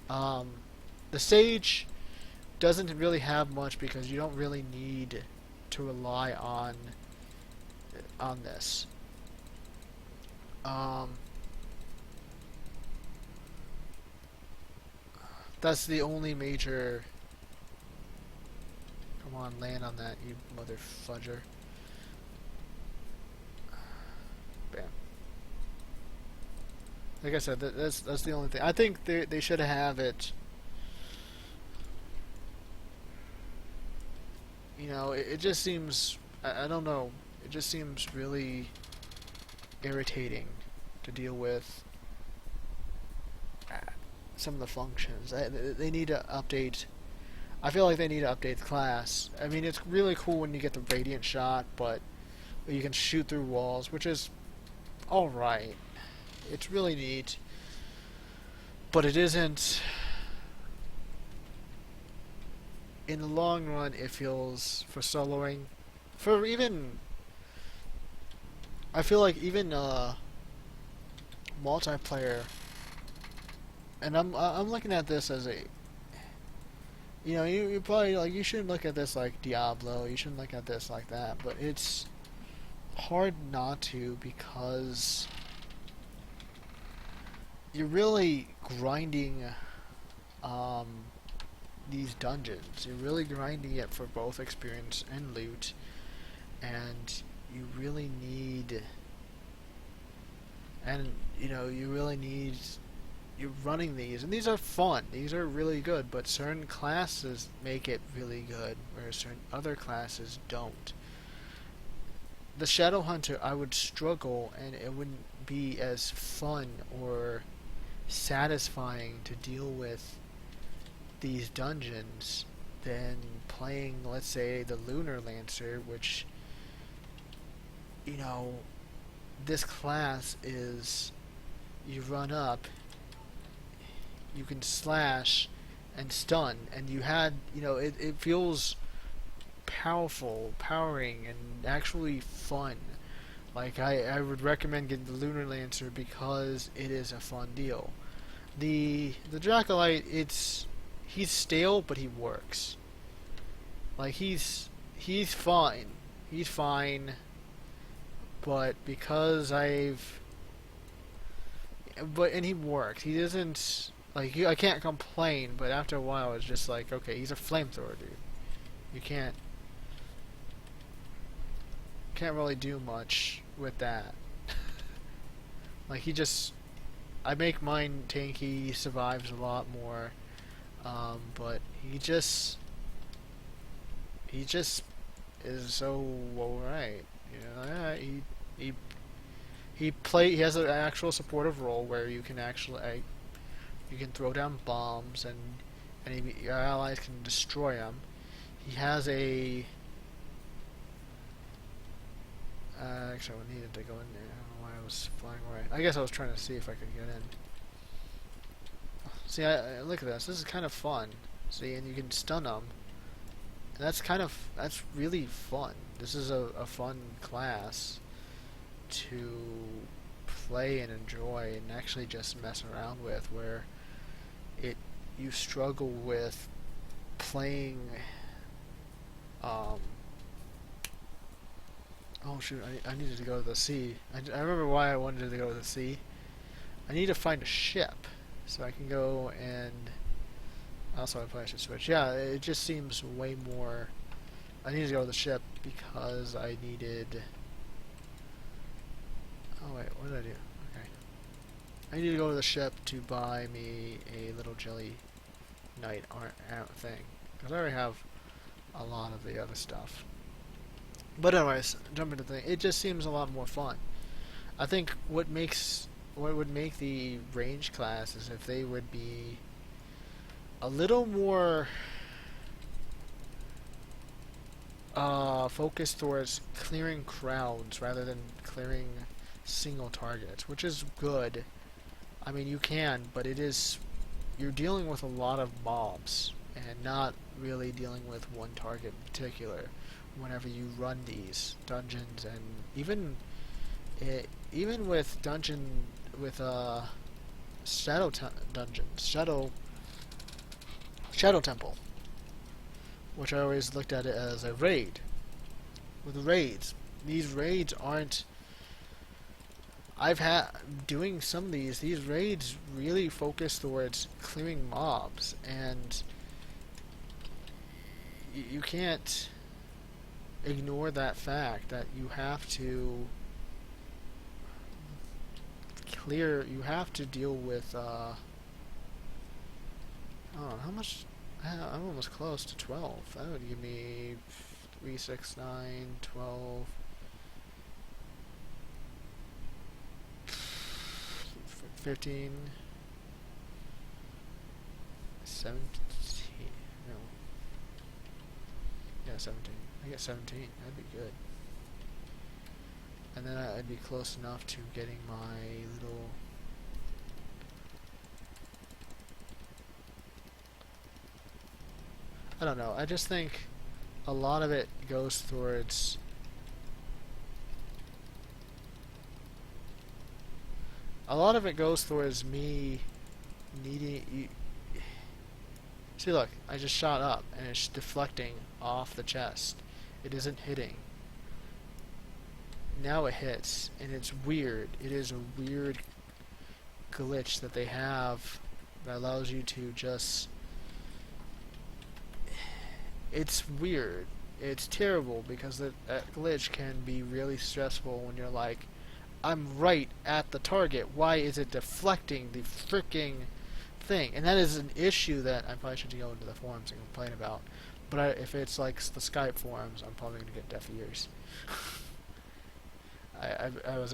The Sage doesn't really have much because you don't really need to rely on this. That's the only major. Come on, land on that, you mother fudger. Bam. Like I said, that's the only thing. I think they should have it. You know, it just seems. I don't know. It just seems really irritating to deal with some of the functions. They need to update. I feel like they need to update the class. I mean, it's really cool when you get the radiant shot, but you can shoot through walls, which is alright. It's really neat. But it isn't. In the long run, it feels, for soloing, for even, I feel like even multiplayer, and I'm looking at this as a, you know, you probably like you shouldn't look at this like Diablo, you shouldn't look at this like that, but it's hard not to because you're really grinding these dungeons. You're really grinding it for both experience and loot, and you really need, and you know, you really need, you're running these, and these are fun, these are really good, but certain classes make it really good, whereas certain other classes don't. The Shadow Hunter, I would struggle, and it wouldn't be as fun or satisfying to deal with these dungeons than playing, let's say, the Lunar Lancer, which, you know, this class is, you run up, you can slash and stun, and you had, you know, it feels powering, and actually fun. Like, I would recommend getting the Lunar Lancer because it is a fun deal. The Dracolite, he's stale, but he works. Like, he's fine. He's fine. but because and he worked. He doesn't like I can't complain, but after a while it's just like, okay, he's a flamethrower, dude. You can't really do much with that. Like I make mine tanky. He survives a lot more, but he just is so alright. You know, yeah, he he has an actual supportive role where you can actually you can throw down bombs and your allies can destroy them. He has a actually, I needed to go in there. I don't know why I was flying away. I guess I was trying to see if I could get in. See, look at this. This is kind of fun. See, and you can stun them. And that's really fun. This is a fun class to play and enjoy and actually just mess around with, where you struggle with playing. Oh shoot! I needed to go to the sea. I remember why I wanted to go to the sea. I need to find a ship so I can go and. Also, I probably should switch. Yeah, it just seems way more. I need to go to the ship because I needed. Oh wait, what did I do? Okay. I need to go to the ship to buy me a little jelly knight thing, because I already have a lot of the other stuff. But anyways, jumping to the thing, it just seems a lot more fun. I think what would make the range class is if they would be a little more focused towards clearing crowds rather than clearing single targets, which is good. I mean, you can, but you're dealing with a lot of mobs and not really dealing with one target in particular whenever you run these dungeons. And even with Shadow Temple, which I always looked at it as a raid. With raids, these raids aren't. Doing some of these raids really focus towards clearing mobs, and you can't ignore that fact that you have to deal with oh, how much. I'm almost close to 12. That would give me 3, 6, 9, 12, 15, 17. No. Yeah, 17. I get 17. That'd be good. And then I'd be close enough to getting my little. I don't know. I just think a lot of it goes towards. A lot of it goes towards me needing. See, look, I just shot up and it's deflecting off the chest. It isn't hitting. Now it hits, and it's weird. It is a weird glitch that they have that allows you to just. It's weird. It's terrible because that glitch can be really stressful when you're like, I'm right at the target. Why is it deflecting the freaking thing? And that is an issue that I probably should go into the forums and complain about. But if it's like the Skype forums, I'm probably going to get deaf ears. I was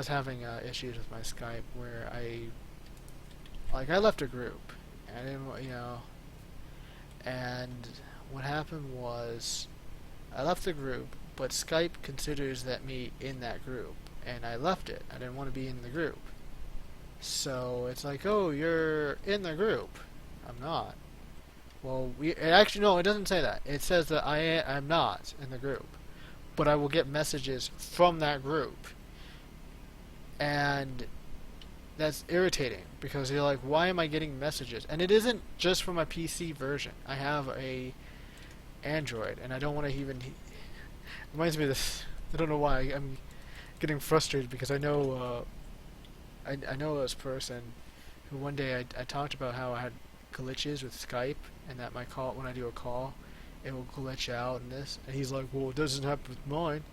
having issues with my Skype where I left a group and I didn't, and what happened was I left the group, but Skype considers that me in that group, and I left it. I didn't want to be in the group. So it's like, oh, you're in the group. I'm not. Well, actually, no, it doesn't say that. It says that I'm not in the group, but I will get messages from that group. And that's irritating because you're like, why am I getting messages? And it isn't just for my PC version. I have a Android, and I don't want to even. Reminds me of this. I don't know why I'm getting frustrated because I know this person who one day I talked about how I had glitches with Skype and that my call when I do a call it will glitch out and this and he's like, well, it doesn't happen with mine.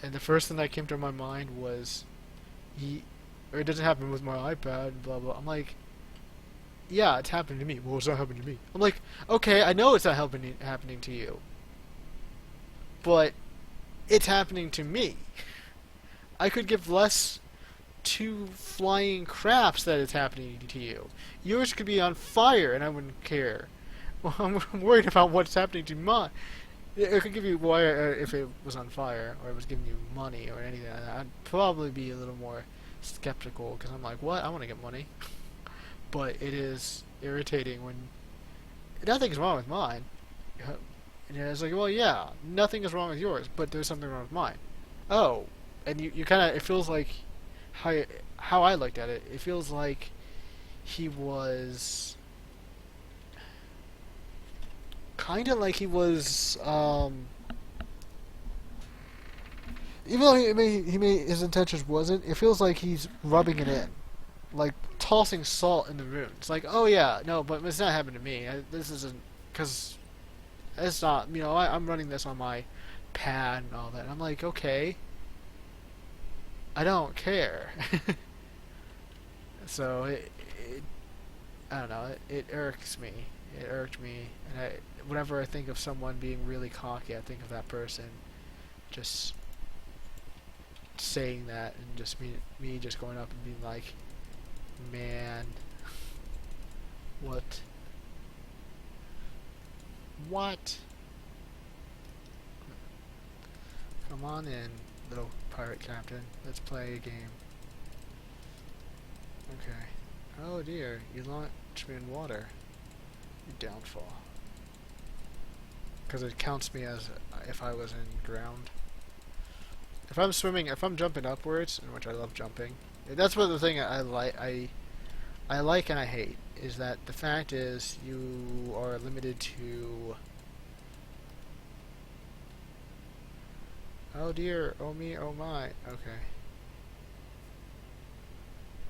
And the first thing that came to my mind was it doesn't happen with my iPad, blah blah. I'm like, yeah, it's happening to me. Well, it's not happening to me. I'm like, okay, I know it's not happening to you, but it's happening to me. I could give less two flying craps that it's happening to you. Yours could be on fire and I wouldn't care. Well, I'm worried about what's happening to mine. It could give you wire if it was on fire or it was giving you money or anything like that. I'd probably be a little more skeptical because I'm like, what? I want to get money. But it is irritating when nothing's wrong with mine. And it's like, well, yeah, nothing is wrong with yours, but there's something wrong with mine. Oh, and you kind of, it feels like how I looked at it. It feels like he was kind of like he was, even though he may his intentions wasn't. It feels like he's rubbing it in, like tossing salt in the room. It's like, oh yeah, no, but it's not happening to me. This isn't because it's not. You know, I'm running this on my pad and all that. And I'm like, okay, I don't care. So I don't know. It irks me. It irked me, and whenever I think of someone being really cocky, I think of that person just saying that, and just me just going up and being like, man, what? Come on in, little pirate captain. Let's play a game. Okay. Oh dear, you launched me in water. Your downfall. Because it counts me as if I was in ground. If I'm swimming, if I'm jumping upwards, in which I love jumping, that's what the thing I like. I like and I hate is that the fact is you are limited to. Oh dear, oh me, oh my. Okay.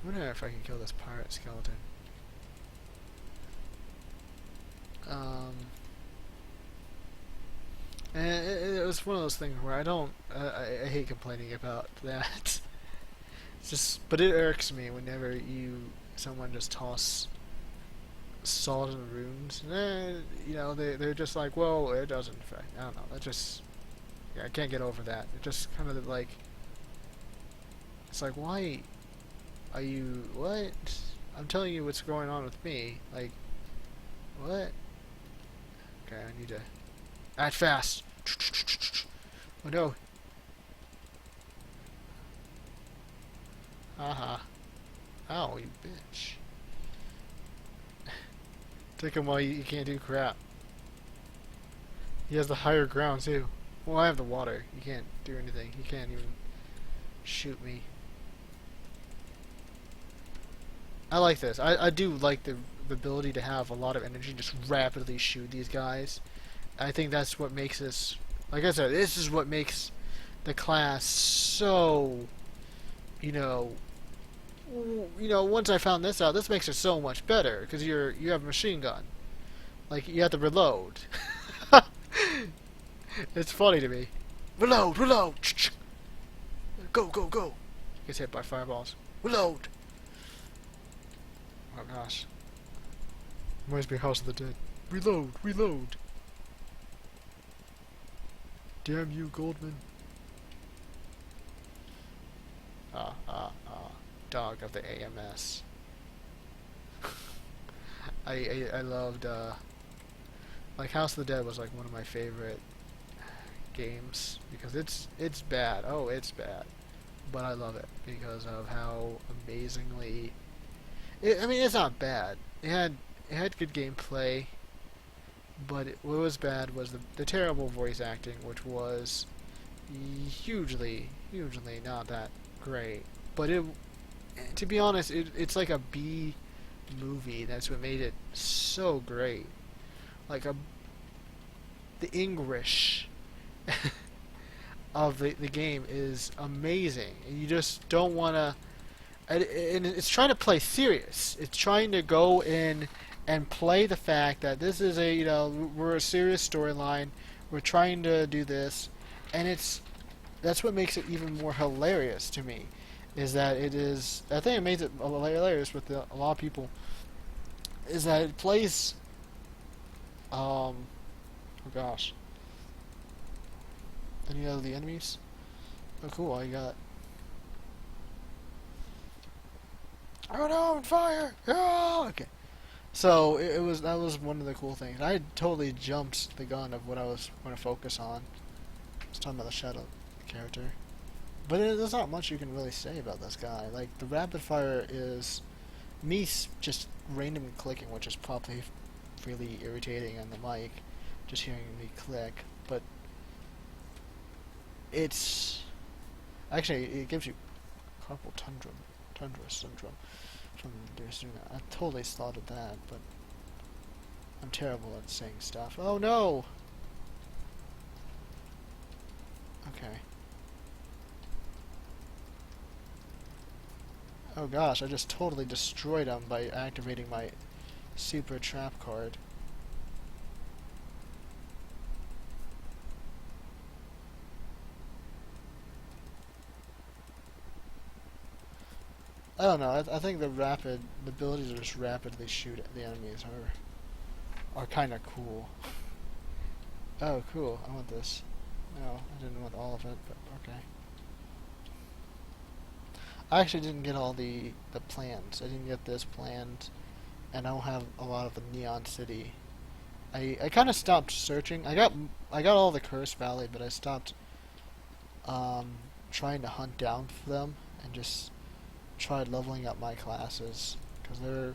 I wonder if I can kill this pirate skeleton. And it was one of those things where I hate complaining about that. It's just, but it irks me whenever someone just toss salt in the runes. You know, they're just like, well, it doesn't affect. I don't know. That just, yeah, I can't get over that. It just kind of like, it's like, why are you, what? I'm telling you what's going on with me. Like, what? Okay, I need to act fast. Oh no. Haha. Ow, you bitch. Take him while you can't do crap. He has the higher ground too. Well, I have the water. You can't do anything. He can't even shoot me. I like this. I do like the ability to have a lot of energy and just rapidly shoot these guys. I think that's what makes this, like I said, this is what makes the class so, you know, once I found this out, this makes it so much better because you have a machine gun. Like you have to reload. It's funny to me. Reload, reload. Go, go, go. Gets hit by fireballs. Reload. Oh gosh. Reminds me of House of the Dead. Reload, reload. Damn you, Goldman. Dog of the AMS. I loved, like House of the Dead was like one of my favorite games because it's bad. Oh, it's bad. But I love it because of how amazingly I mean, it's not bad. It had good gameplay, but what was bad was the terrible voice acting, which was hugely not that great. But to be honest, it's like a B movie. That's what made it so great. Like the English. of the game is amazing. And you just don't want to. And it's trying to play serious. It's trying to go in and play the fact that this is a, we're a serious storyline. We're trying to do this, and that's what makes it even more hilarious to me. Is that it is? I think it makes it hilarious with a lot of people. Is that it plays? Oh gosh. Any of the enemies? Oh, cool! I got. Oh no! I'm fire! Oh, okay. So it was that was one of the cool things. I totally jumped the gun of what I was going to focus on. I was talking about the shadow character, but there's not much you can really say about this guy. Like the rapid fire is me just randomly clicking, which is probably really irritating on the mic, just hearing me click. But it's actually it gives you carpal tundra syndrome from doing that. I totally thought of that, but I'm terrible at saying stuff. Oh no! Okay. Oh gosh, I just totally destroyed him by activating my super trap card. I don't know. I think the ability to just rapidly shoot at the enemies are kind of cool. Oh, cool. I want this. No, I didn't want all of it, but okay. I actually didn't get all the plans. I didn't get this planned, and I don't have a lot of the Neon City. I kind of stopped searching. I got all the Curse Valley, but I stopped trying to hunt down for them and just tried leveling up my classes because they're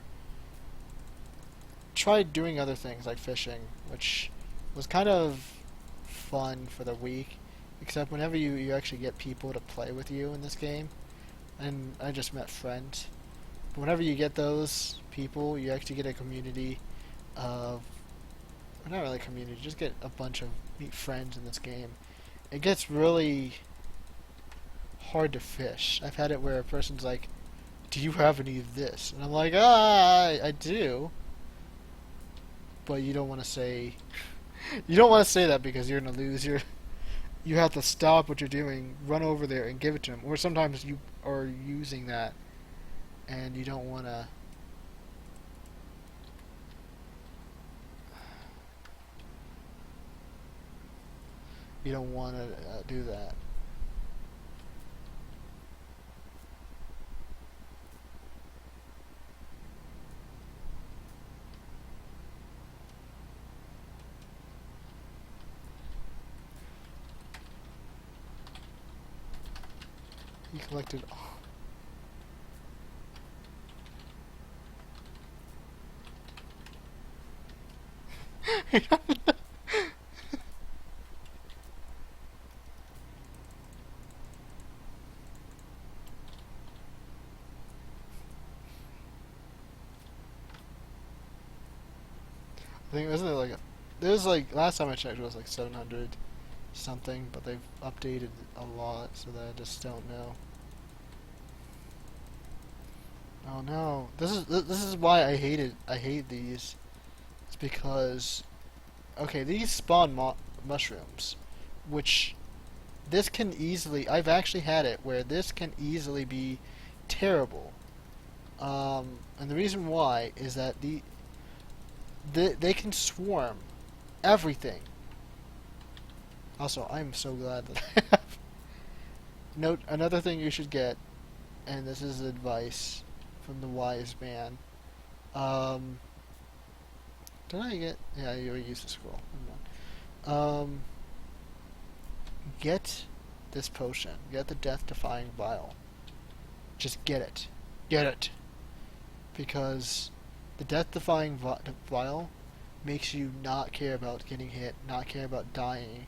tried doing other things like fishing, which was kind of fun for the week, except whenever you actually get people to play with you in this game, and I just met friends. But whenever you get those people, you actually get a community of, well, not really a community, just get a bunch of meet friends in this game. It gets really hard to fish. I've had it where a person's like, "Do you have any of this?" And I'm like, I do. But you don't want to say, you don't want to say that because you're gonna lose your. You have to stop what you're doing, run over there, and give it to them. Or sometimes you are using that, and you don't want to. You don't want to do that. He collected. I think wasn't it like there was like last time I checked it was like 700 something, but they've updated a lot so that I just don't know. Oh no, this is why I hate these. It's because okay, these spawn mushrooms, which this can easily. I've actually had it where this can easily be terrible. And the reason why is that they can swarm everything. Also, I'm so glad that I have. Note another thing you should get, and this is advice from the wise man. Um, did I get? Yeah, you already used the scroll. Get this potion. Get the death-defying vial. Just get it. Get it. Because the death-defying vial makes you not care about getting hit, not care about dying,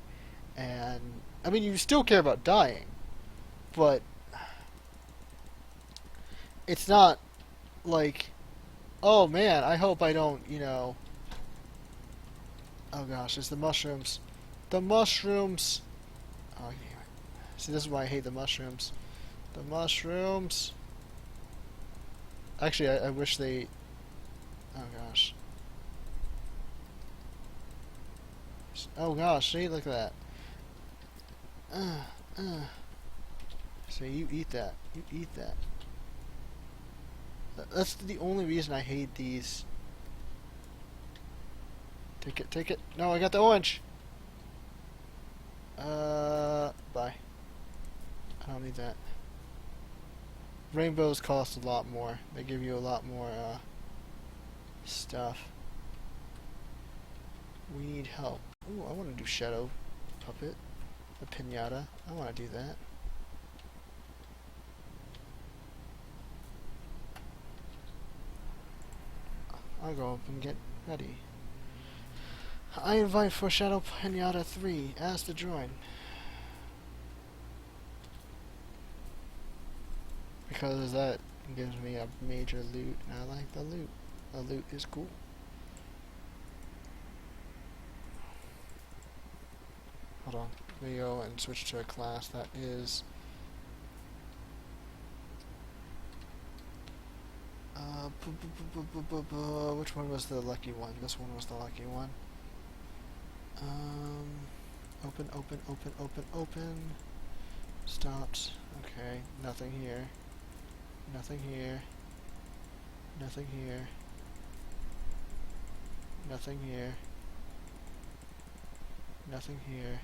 and I mean you still care about dying, but it's not like, oh man, I hope I don't, oh gosh, it's the mushrooms. The mushrooms! Oh, yeah. See, this is why I hate the mushrooms. The mushrooms! Actually, I wish they... Oh gosh. Oh gosh, see, look at that. So you eat that. You eat that. That's the only reason I hate these. Take it, take it. No, I got the orange! Bye. I don't need that. Rainbows cost a lot more. They give you a lot more, stuff. We need help. Ooh, I want to do Shadow Puppet. A pinata. I want to do that. I'll go up and get ready. I invite for Shadow Pinata 3. Ask to join. Because that gives me a major loot, and I like the loot. The loot is cool. Hold on. We go and switch to a class that is... which one was the lucky one? This one was the lucky one. Open, open, open, open, open. Stopped. Okay, nothing here. Nothing here. Nothing here. Nothing here. Nothing here.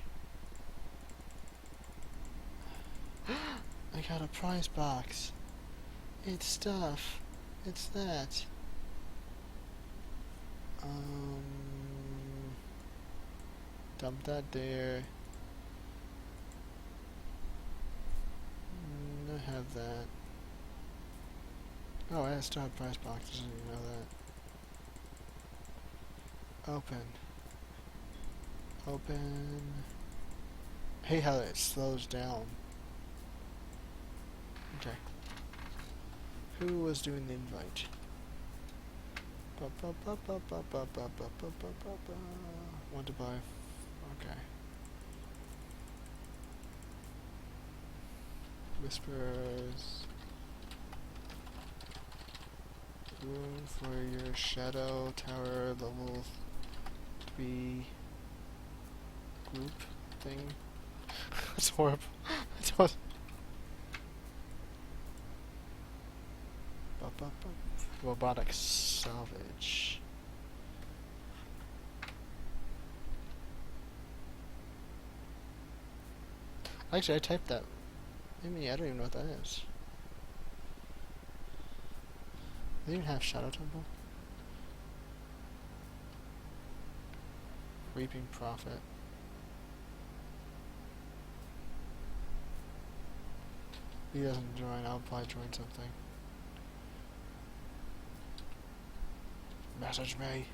I got a prize box. It's stuff. It's that. Dump that there. I have that. Oh, I still have prize box. Doesn't even know that. Open. Open. I hate how it slows down. Okay. Who was doing the invite? Want to buy? Okay. Whispers. Room for your shadow tower level 3 group thing. That's horrible. Robotic salvage. Actually, I typed that. I mean, I don't even know what that is. They even have Shadow Temple? Reaping Prophet. If he doesn't join, I'll probably join something. Message me.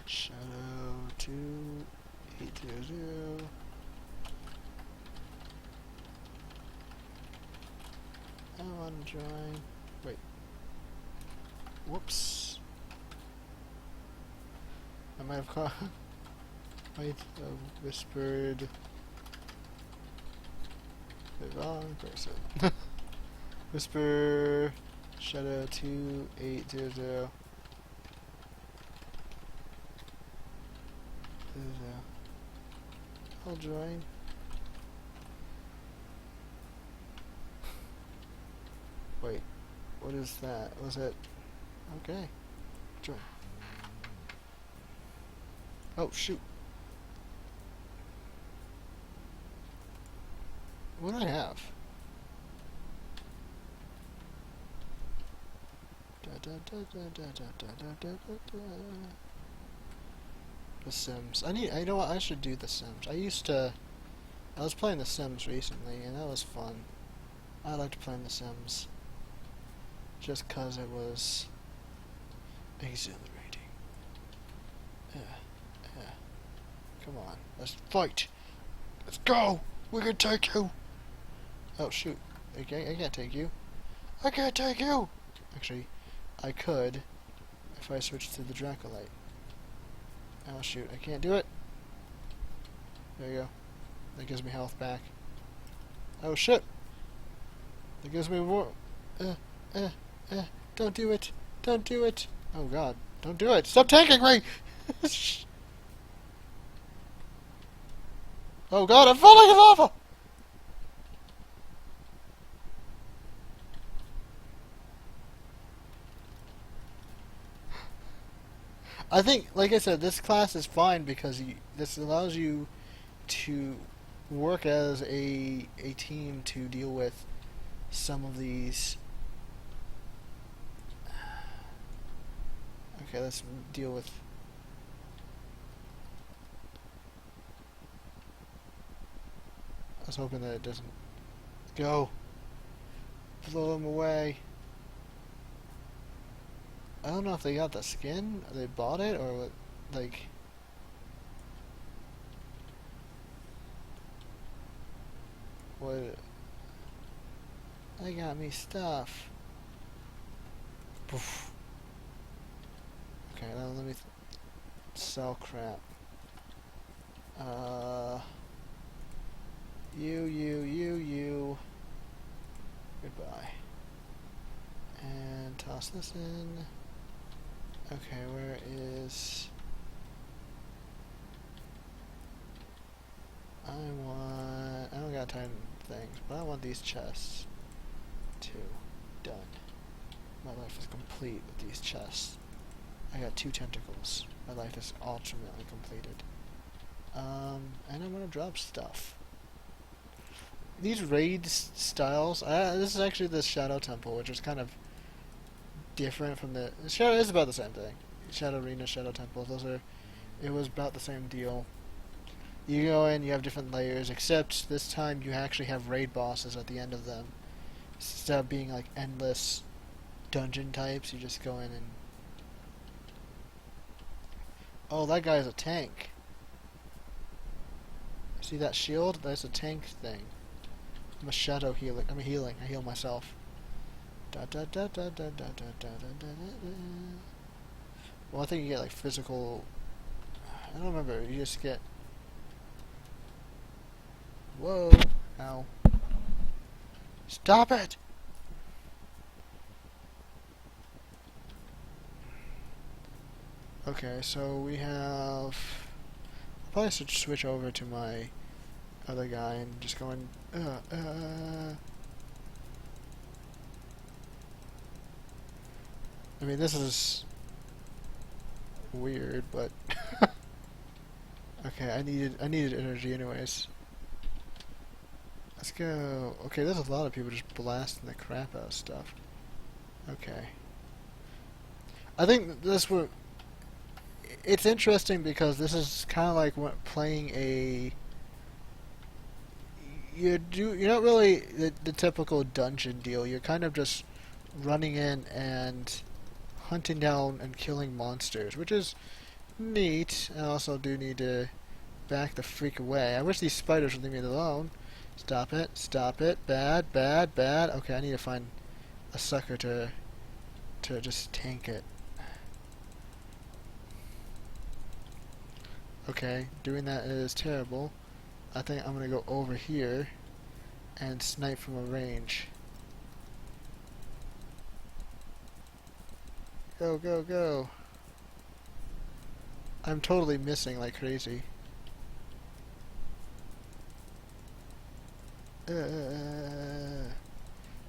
Shadow 2800. I want to join. Wait. Whoops. I might have caught. Might have whispered the wrong person. Whisper Shadow 2800. I'll join. Wait, what is that? Was it? Okay. Join. Oh, shoot. What do I have? The Sims. I know what, I should do The Sims. I was playing The Sims recently, and that was fun. I liked playing The Sims. Just 'cause it was exhilarating. Come on, let's fight! Let's go! We can take you! Oh shoot, I can't take you. I can't take you! Actually, I could if I switched to the Dracolite. Oh shoot, I can't do it. There you go. That gives me health back. Oh shit! That gives me more. Uh, uh, don't do it! Don't do it! Oh god, don't do it! Stop tanking me! Oh god, I'm falling in lava! I think, like I said, this class is fine because this allows you to work as a team to deal with some of these. Okay, let's deal with. I was hoping that it doesn't go. Blow them away. I don't know if they got the skin, or they bought it, or what, like. What? They got me stuff. Poof. Okay, now let me sell crap. You. Goodbye. And toss this in. Okay, where is... I don't got time things, but I want these chests. 2. Done. My life is complete with these chests. I got 2 tentacles. My life is ultimately completed. And I'm gonna drop stuff. These raid styles, this is actually the Shadow Temple, which is kind of different from the Shadow is about the same thing. Shadow Arena, Shadow Temple, it was about the same deal. You go in, you have different layers, except this time you actually have raid bosses at the end of them. Instead of being like endless dungeon types, you just go in and... Oh, that guy's a tank. See that shield? That's a tank thing. I'm a shadow healer. I'm healing. I heal myself. Well, I think you get like physical... I don't remember. You just get... Whoa. Ow. Stop it! Okay, so we have... I probably should switch over to my other guy and just go in... I mean, this is weird, but okay. I needed energy anyways. Let's go. Okay, there's a lot of people just blasting the crap out of stuff. Okay. I think this would. It's interesting because this is kind of like playing a. You're not really the typical dungeon deal. You're kind of just running in and hunting down and killing monsters, which is neat. I also do need to back the freak away. I wish these spiders would leave me alone. Stop it. Stop it. Bad, bad, bad. Okay, I need to find a sucker to just tank it. Okay, doing that is terrible. I think I'm gonna go over here and snipe from a range. Go, go, go. I'm totally missing like crazy.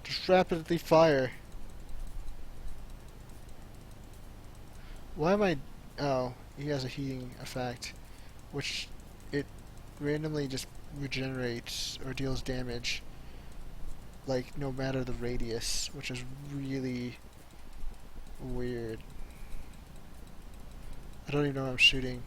Just rapidly fire. Why am I... Oh, he has a heating effect, which it randomly just regenerates or deals damage, like, no matter the radius, which is really weird. I don't even know what I'm shooting.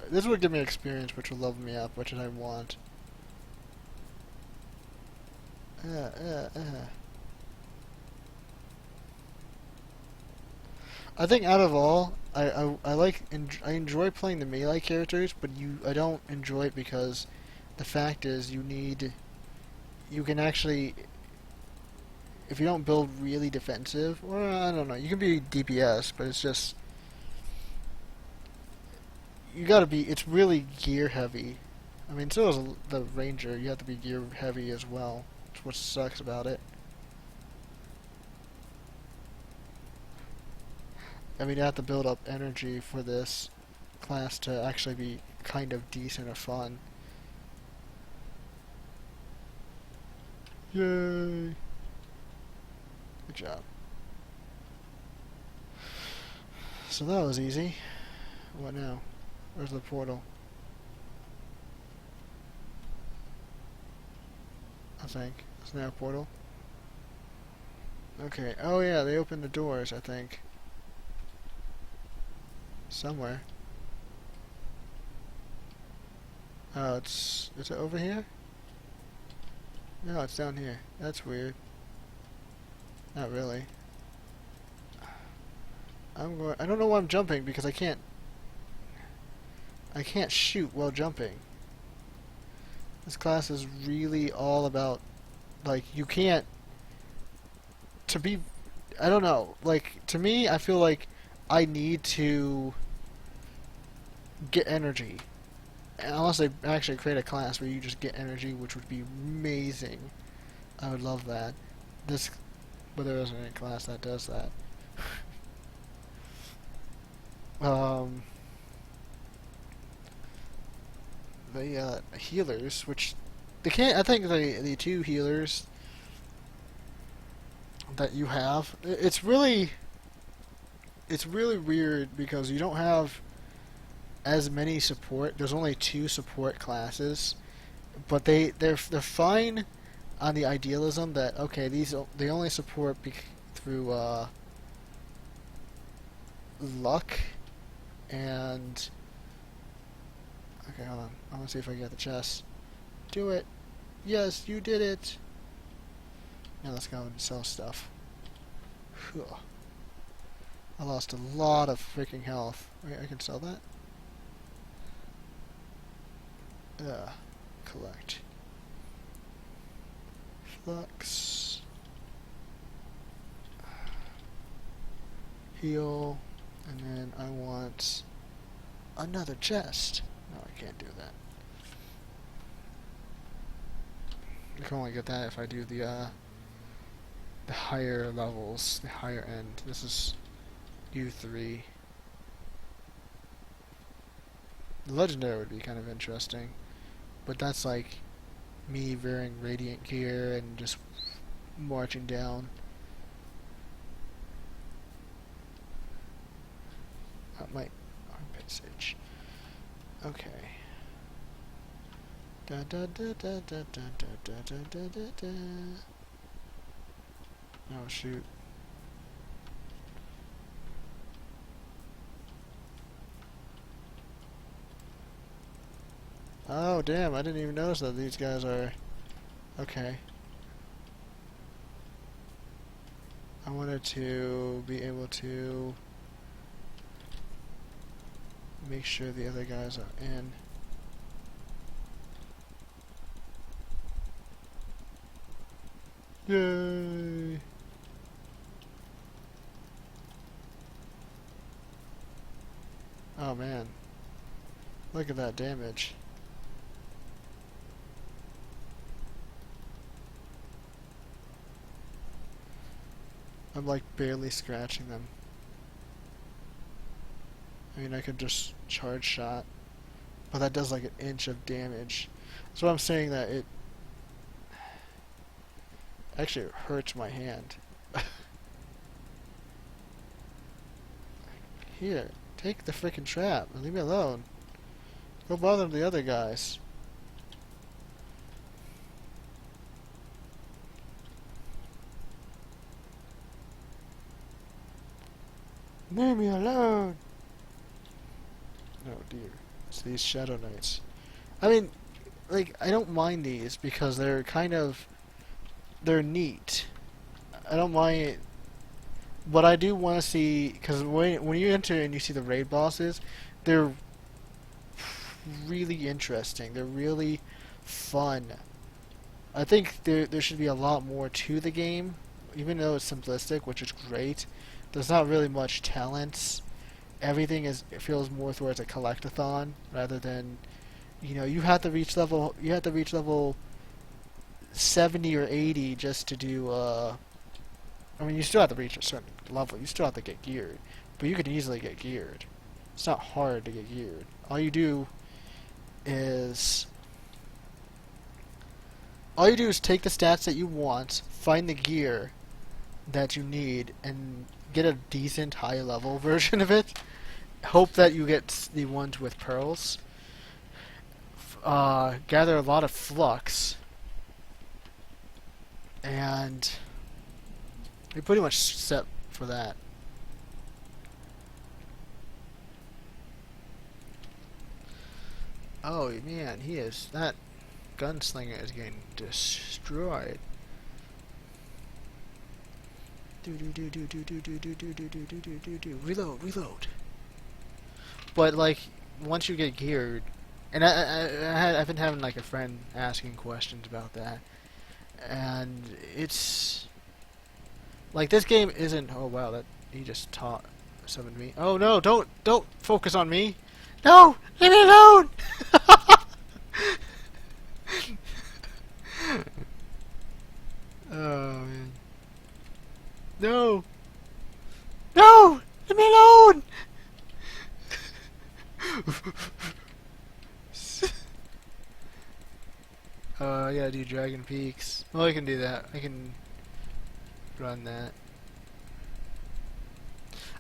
This would give me experience, which will level me up, which I want. I think out of all, I enjoy playing the melee characters, but I don't enjoy it because the fact is you can actually if you don't build really defensive, or I don't know, you can be DPS, but it's just you gotta be. It's really gear heavy. I mean, so is the ranger. You have to be gear heavy as well. That's what sucks about it. I mean, you have to build up energy for this class to actually be kind of decent or fun. Yay! Good job. So that was easy. What now? Where's the portal? I think. Isn't there a portal? Okay. Oh yeah, they opened the doors, I think. Somewhere. Oh, is it over here? No, it's down here. That's weird. Not really. I don't know why I'm jumping because I can't shoot while jumping. This class is really all about, like, you can't, to be, I don't know, like, to me, I feel like I need to get energy. Unless they actually create a class where you just get energy, which would be amazing. I would love that. But there isn't any class that does that. The healers, which they can't. I think the two healers that you have, it's really weird because you don't have as many support. There's only two support classes, but they're fine on the idealism that okay, they only support through luck and okay, hold on. I want to see if I get the chest. Do it. Yes, you did it. Now let's go and sell stuff. Whew. I lost a lot of freaking health. Wait, I can sell that? Collect. Flux. Heal. And then I want another chest. No, I can't do that. I can only get that if I do the higher levels, the higher end. This is U3. The legendary would be kind of interesting, but that's like me wearing radiant gear and just marching down. My armpit itch. Okay. Da da da da da da da da da da da. Oh shoot. Oh damn, I didn't even notice that these guys are okay. I wanted to be able to make sure the other guys are in. Yay! Oh man. Look at that damage. I'm like barely scratching them. I mean, I could just charge shot, but that does like an inch of damage. So I'm saying that it actually hurts my hand. Here, take the frickin' trap and leave me alone. Go bother the other guys. Leave me alone. Oh dear. It's these Shadow Knights. I mean, like, I don't mind these because they're kind of, they're neat. I don't mind it. But I do want to see, because when you enter and you see the raid bosses, they're really interesting. They're really fun. I think there should be a lot more to the game. even though it's simplistic, which is great, there's not really much talents. Everything is it feels more towards a collectathon rather than you have to reach level 70 or 80 just to do I mean you still have to reach a certain level. You still have to get geared, but you can easily get geared. It's not hard to get geared. Is all you do is take the stats that you want, find the gear that you need, and get a decent high level version of it. Hope that you get the ones with pearls. Gather a lot of flux, and you're pretty much set for that. Oh man, that gunslinger is getting destroyed. Reload. But like, once you get geared, and I've been having like a friend asking questions about that, and it's like this game isn't. Oh wow, that he just taught summoned me. Oh no, don't focus on me. No, leave me alone. Oh man. No! No! Leave me alone! I gotta do Dragon Peaks. Well, I can do that. I can run that.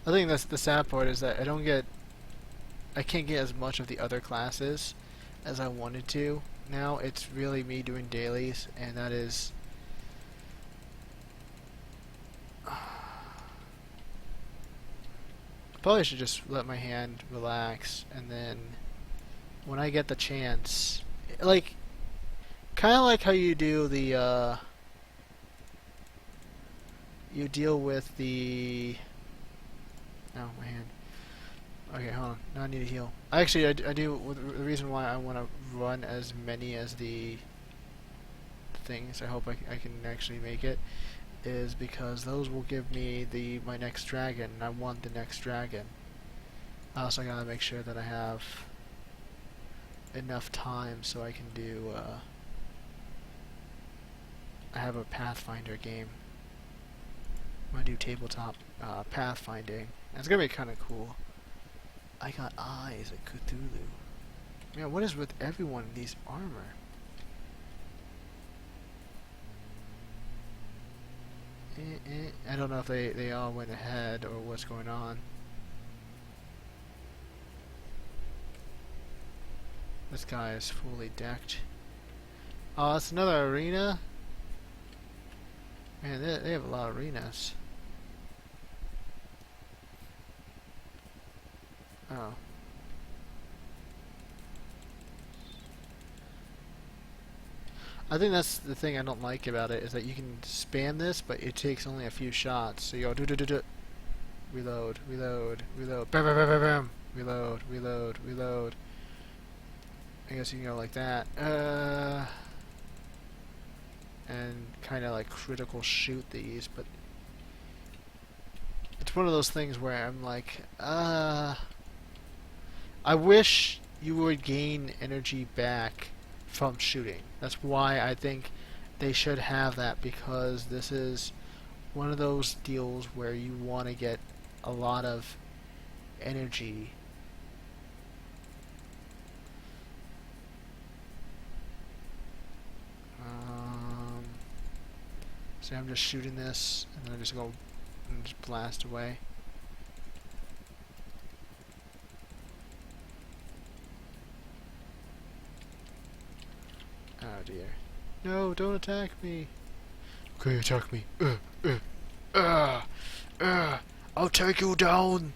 I think that's the sad part is that I can't get as much of the other classes as I wanted to. Now it's really me doing dailies, and that is probably should just let my hand relax, and then when I get the chance, like, kind of like how you do the, you deal with the, oh, my hand. Okay, hold on. Now I need to heal. Actually, I do, the reason why I want to run as many as the things, I hope I can actually make it, is because those will give me my next dragon, and I want the next dragon. I also gotta make sure that I have enough time so I can do, I have a Pathfinder game. I'm gonna do tabletop pathfinding. It's gonna be kinda cool. I got eyes at Cthulhu. Man, what is with everyone in these armor? I don't know if they all went ahead or what's going on. This guy is fully decked. Oh, that's another arena? Man, they have a lot of arenas. Oh. I think that's the thing I don't like about it, is that you can spam this, but it takes only a few shots. So you go do reload, bam bam bam bam bam, reload. I guess you can go like that. And kind of like critical shoot these, but it's one of those things where I'm like, I wish you would gain energy back from shooting. That's why I think they should have that, because this is one of those deals where you want to get a lot of energy. So I'm just shooting this, and then I just go and just blast away. Oh dear. No, don't attack me. Okay, attack me. I'll take you down.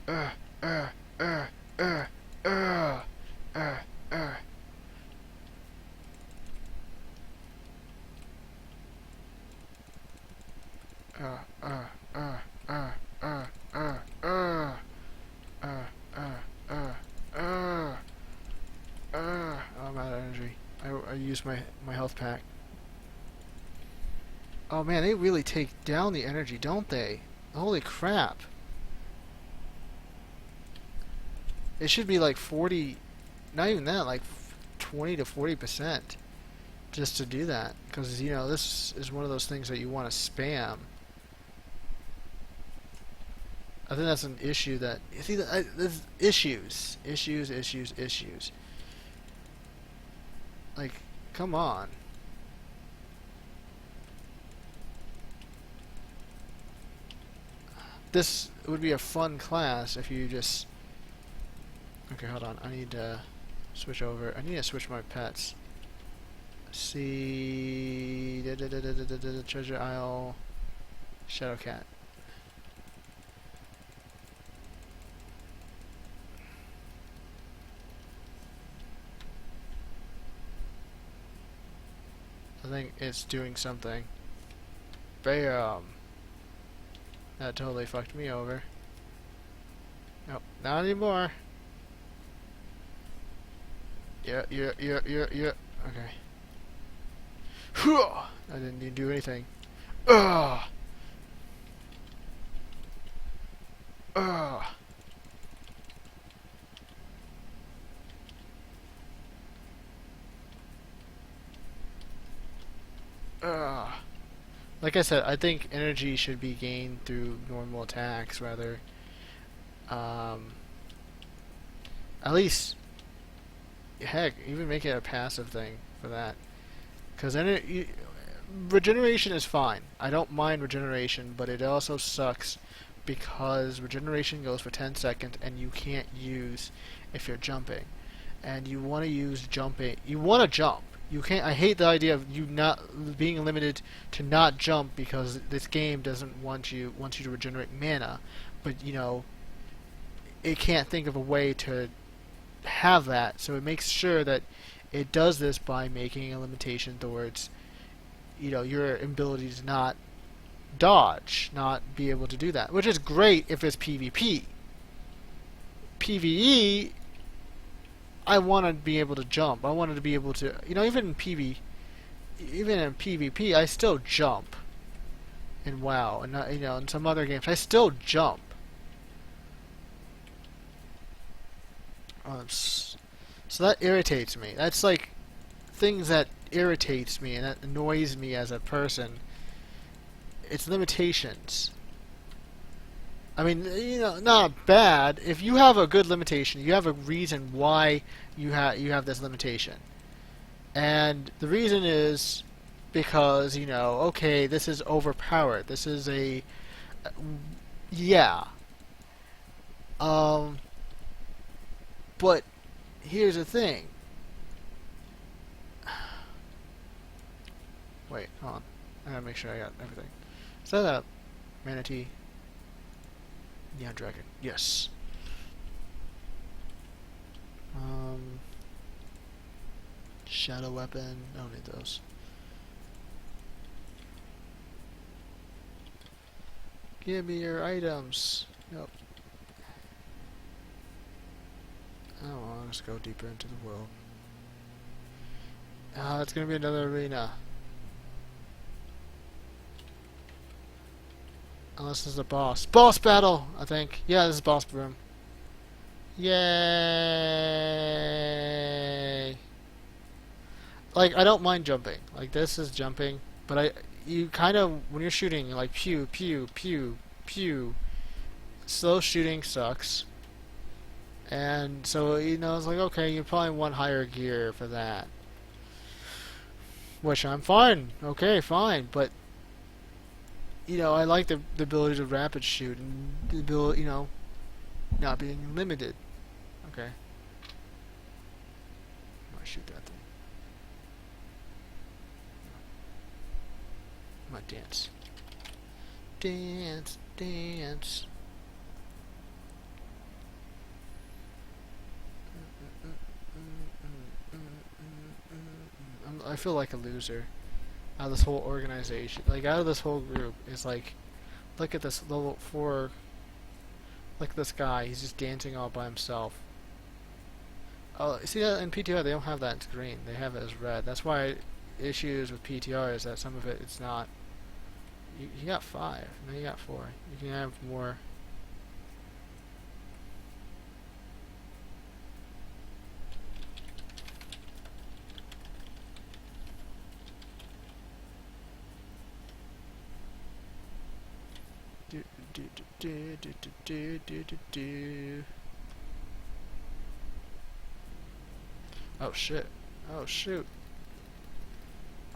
Uh, uh, uh, uh, uh, uh, uh. I'm out of energy. I used my health pack. Oh man, they really take down the energy, don't they? Holy crap. It should be like 40, not even that, like 20 to 40% just to do that. Because, you know, this is one of those things that you want to spam. I think that's an issue that, you see, there's issues. Like, come on. This would be a fun class if you just... Okay, hold on. I need to switch over. I need to switch my pets. See... Treasure Isle... Shadow Cat. I think it's doing something. Bam! That totally fucked me over. Nope, not anymore. Yeah. Okay. I didn't even do anything. Ugh! Ugh! Ugh! Like I said, I think energy should be gained through normal attacks rather. Um, at least, heck, even make it a passive thing for that. Because regeneration is fine. I don't mind regeneration, but it also sucks because regeneration goes for 10 seconds and you can't use if you're jumping. And you want to use jumping. You want to jump. You can't. I hate the idea of you not being limited to not jump because this game doesn't want you to regenerate mana, but you know it can't think of a way to have that, so it makes sure that it does this by making a limitation towards your ability to not dodge, not be able to do that, which is great if it's PvP. PvE, I want to be able to jump. I wanted to be able to, even in PvP, I still jump. In WoW, and in some other games, I still jump. So that irritates me. That's like things that irritates me and that annoys me as a person. It's limitations. I mean, not bad. If you have a good limitation, you have a reason why you have this limitation. And the reason is because, okay, this is overpowered. This is yeah. But here's the thing. Wait, hold on. I gotta make sure I got everything. Is that a manatee? Yeah, dragon. Yes. Shadow weapon. I don't need those. Give me your items. Yep. Oh, let's go deeper into the world. It's gonna be another arena. Unless this is a boss. Boss battle, I think. Yeah, this is boss room. Yay! Like, I don't mind jumping. Like, this is jumping. But you kind of, when you're shooting, you're like, pew, pew, pew, pew. Slow shooting sucks. And so, it's like, okay, you probably want higher gear for that. Which I'm fine. Okay, fine. But, I like the ability to rapid shoot and the ability, not being limited. Okay. I'm gonna shoot that thing. I'm gonna dance. Dance, dance. I feel like a loser out of this whole organization. Like, out of this whole group is like, look at this level 4. Look at this guy. He's just dancing all by himself. Oh, see that in PTR they don't have that as green. They have it as red. That's why issues with PTR is that some of it's not You got 5. Now you got 4. You can have more. Do do do do do do do do do. Oh shit. Oh shoot.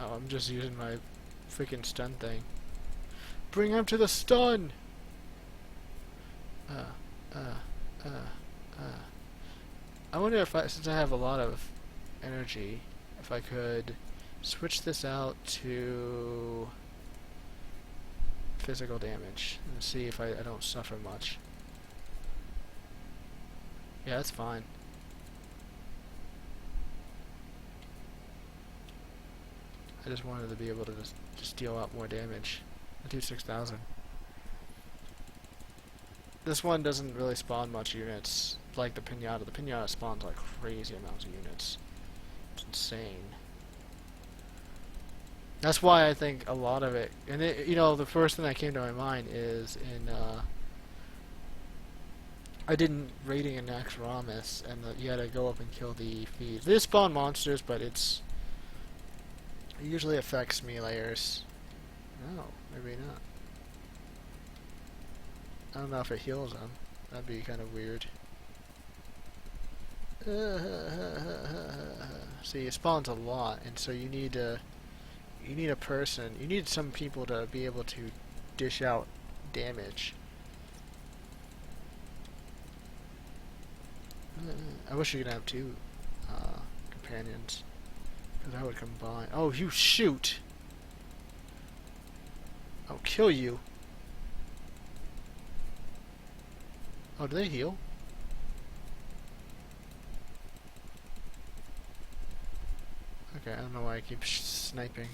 Oh, I'm just using my freaking stun thing. Bring him to the stun! Uh, uh, uh. I wonder if since I have a lot of energy, if I could switch this out to physical damage and see if I don't suffer much. Yeah, that's fine. I just wanted to be able to just deal out more damage. I do 6,000. This one doesn't really spawn much units like the Pinata. The Pinata spawns like crazy amounts of units. It's insane. That's why I think a lot of it, and you know, the first thing that came to my mind is I did raiding in Naxxramas, and you had to go up and kill the feeds. They spawn monsters, but it usually affects meleeers. No, maybe not. I don't know if it heals them. That'd be kind of weird. See, it spawns a lot, and so you need a person. You need some people to be able to dish out damage. I wish you could have 2 companions, because I would combine. Oh, you shoot! I'll kill you. Oh, do they heal? Okay, I don't know why I keep sniping.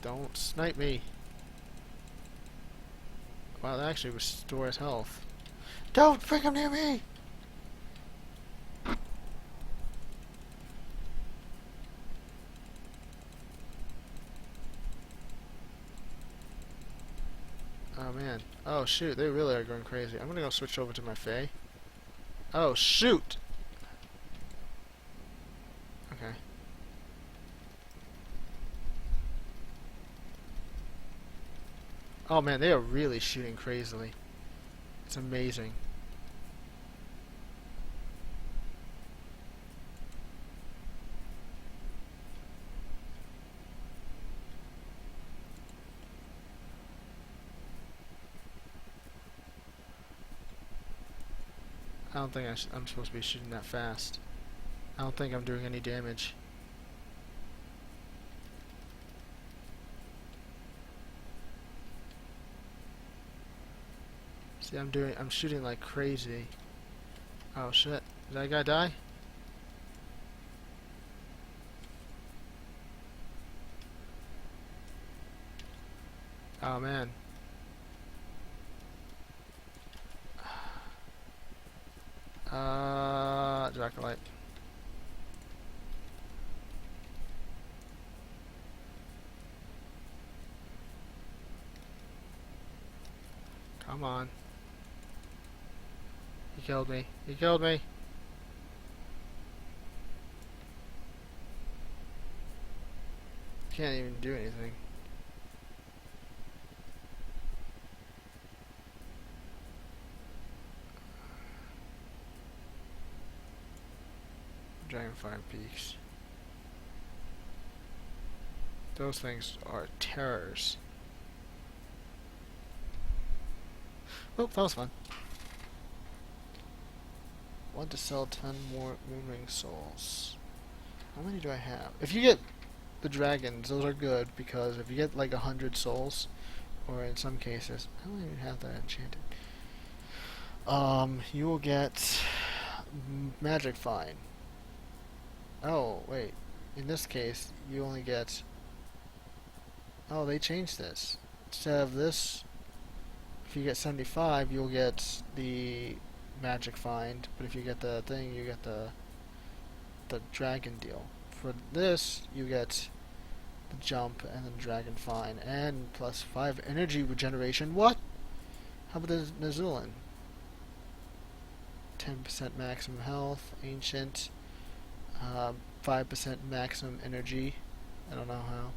Don't snipe me. Wow, that actually restores health. Don't bring him near me! Oh man. Oh shoot, they really are going crazy. I'm gonna go switch over to my Fae. Oh shoot! Okay. Oh man, they are really shooting crazily. It's amazing. I don't think I'm supposed to be shooting that fast. I don't think I'm doing any damage. See, I'm shooting like crazy. Oh shit. Did that guy die? Oh man. Dracolite. Come on. He killed me. He killed me. Can't even do anything. Dragonfire Peaks. Those things are terrors. Oh, that was fun. Want to sell 10 more Moonring Souls. How many do I have? If you get the dragons, those are good, because if you get like 100 souls, or in some cases, I don't even have that enchanted. You will get Magic Find. Oh, wait. In this case, you only get... Oh, they changed this. Instead of this, if you get 75, you'll get the Magic Find, but if you get the thing, you get the the dragon deal. For this, you get the jump and then dragon fine and plus 5 energy regeneration. What? How about the Nazulan? 10% maximum health, ancient, 5% maximum energy. I don't know how.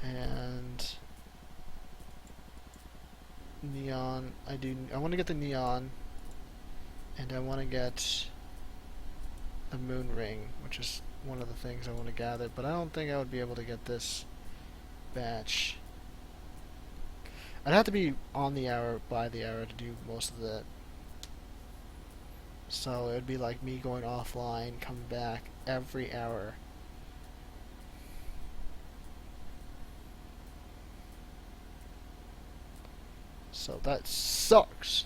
And neon. I want to get the neon, and I want to get the moon ring, which is one of the things I want to gather. But I don't think I would be able to get this batch. I'd have to be on the hour, by the hour to do most of that. So it would be like me going offline, coming back every hour. So that sucks.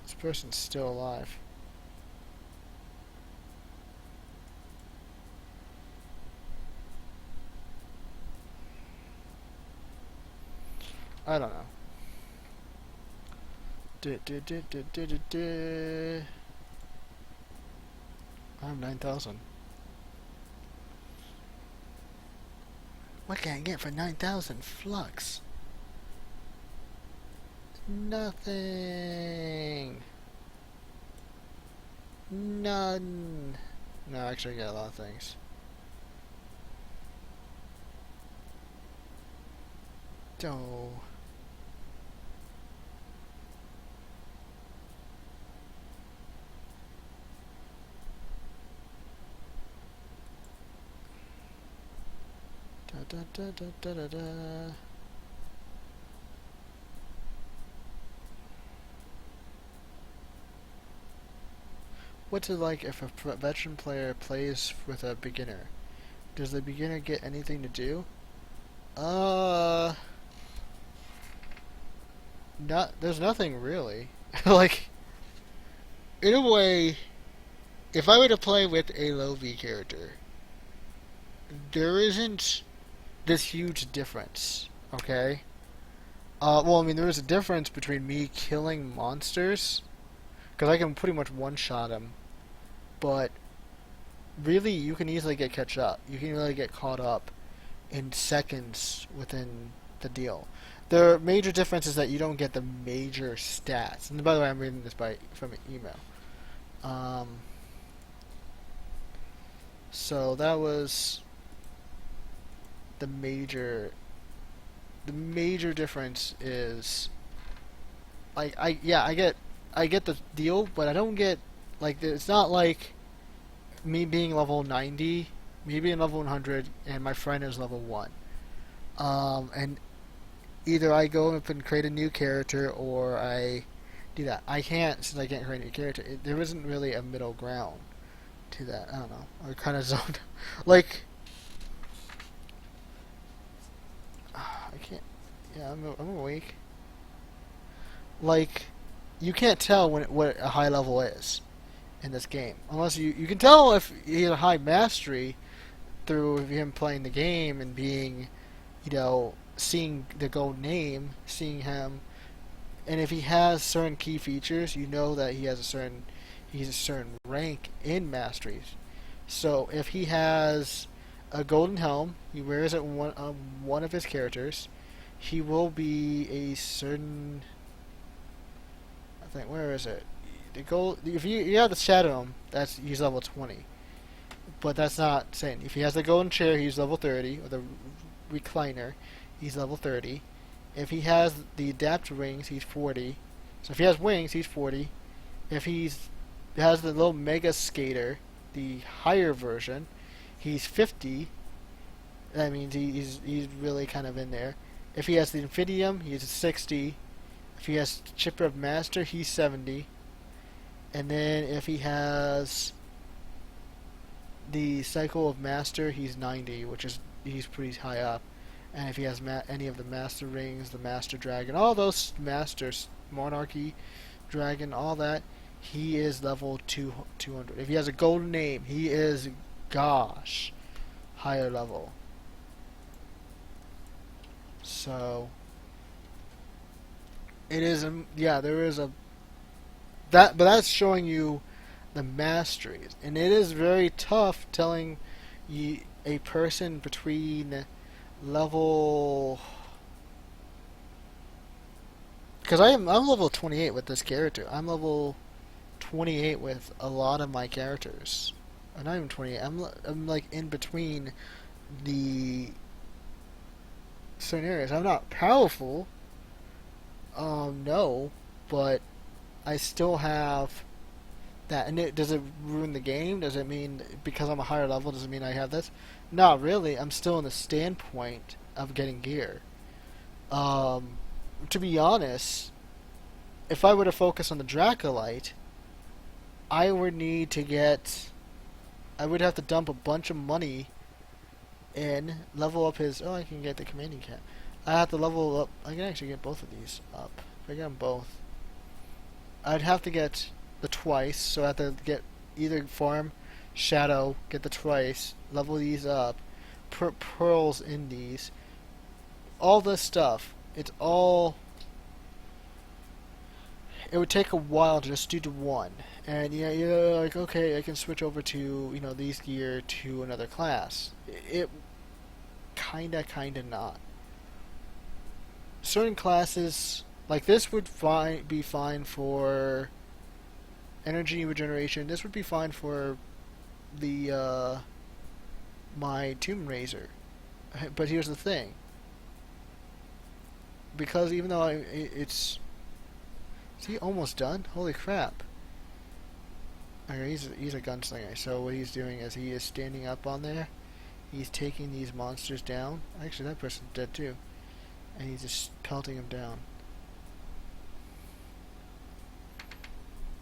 This person's still alive. I don't know. I'm 9,000. What can I get for 9,000 flux? Nothing. None. No, actually I got a lot of things. Oh. Da da da da da da da. What's it like if a veteran player plays with a beginner? Does the beginner get anything to do? There's nothing really. Like, in a way, if I were to play with a low V character, there isn't this huge difference, okay? Well, I mean, there is a difference between me killing monsters, because I can pretty much one-shot them, but really, you can easily catch up. You can really get caught up in seconds within the deal. The major difference is that you don't get the major stats. And by the way, I'm reading this from an email. So that was the major difference is I get the deal, but I don't get, like, it's not like me being level 90, me being level 100, and my friend is level 1. And either I go up and create a new character, or I do that. I can't, since I can't create a new character, there isn't really a middle ground to that. I don't know. I kind of zoned. Like, I can't. Yeah, I'm awake. Like, you can't tell what a high level is in this game, unless you can tell if he had a high mastery through him playing the game and being, seeing the gold name, seeing him, and if he has certain key features, you know that he's a certain rank in masteries. So if he has a golden helm, he wears it on one of his characters, he will be a certain. I think, where is it? The gold. If you have the shadow helm, he's level 20. But that's not saying. If he has the golden chair, he's level 30, or the recliner, he's level 30. If he has the adapt wings, he's 40. So if he has wings, he's 40. If he has the little mega skater, the higher version, he's 50. That means he's really kind of in there. If he has the Infidium, he's 60. If he has Chipper of Master, he's 70. And then if he has the Cycle of Master, he's 90, he's pretty high up. And if he has any of the Master Rings, the Master Dragon, all those Masters, Monarchy, Dragon, all that, he is level 200. If he has a golden name, he is, gosh, higher level. So it is yeah, there is a that, but that's showing you the masteries, and it is very tough telling a person between level, because I'm level 28 with this character. I'm level 28 with a lot of my characters. I'm not even 28. I'm like in between the certain areas. I'm not powerful, no, but I still have that. And does it ruin the game? Does it mean because I'm a higher level? Does it mean I have this? Not really. I'm still in the standpoint of getting gear. Um, to be honest, if I were to focus on the Dracolite, I would need to get. I would have to dump a bunch of money in, level up his. Oh, I can get the commanding cap. I have to level up. I can actually get both of these up. If I get them both, I'd have to get the twice. So I have to get either farm, shadow, get the twice, level these up, put pearls in these. All this stuff. It's all. It would take a while to just do the one. And yeah, you're like, okay, I can switch over to, these gear to another class. It kinda not. Certain classes like this would be fine for energy regeneration. This would be fine for the my Tomb Raiser. But here's the thing. Because even though it's is he almost done? Holy crap. Okay, he's a gunslinger, so what he's doing is he is standing up on there. He's taking these monsters down. Actually, that person's dead too. And he's just pelting them down.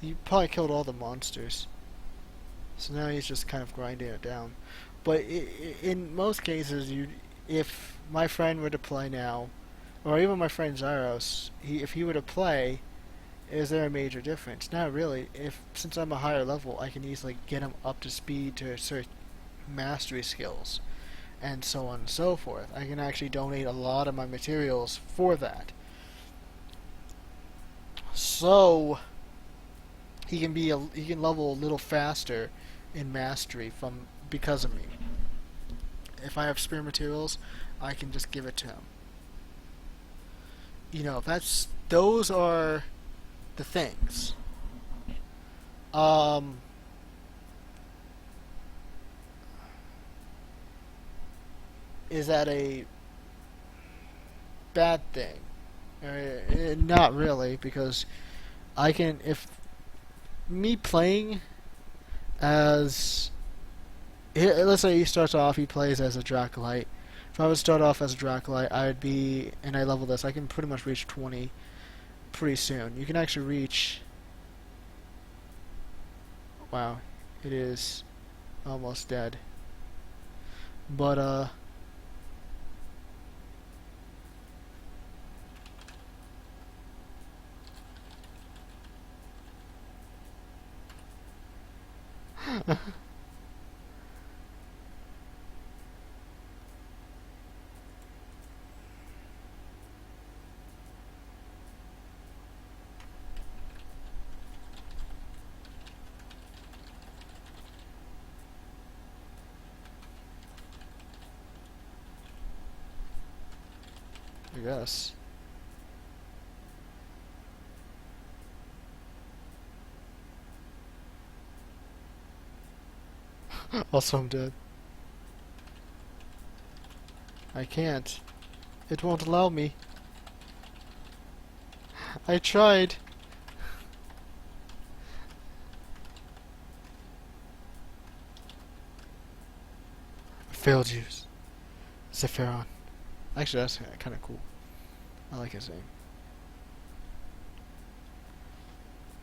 He probably killed all the monsters. So now he's just kind of grinding it down. But in most cases, if my friend were to play now, or even my friend Zyros, if he were to play, is there a major difference? Not really. Since I'm a higher level, I can easily get him up to speed to certain mastery skills, and so on and so forth. I can actually donate a lot of my materials for that. So he can level a little faster in mastery because of me. If I have spare materials, I can just give it to him. Those are the things. Is that a bad thing? Not really, because if me playing as, let's say he starts off, he plays as a Dracolite. If I would start off as a Dracolite, and I level this, I can pretty much reach 20 pretty soon. You can actually reach, wow, it is almost dead. But, I guess. Also, I'm dead. I can't. It won't allow me. I tried. I failed you, Zephyron. Actually, that's kind of cool. I like his name.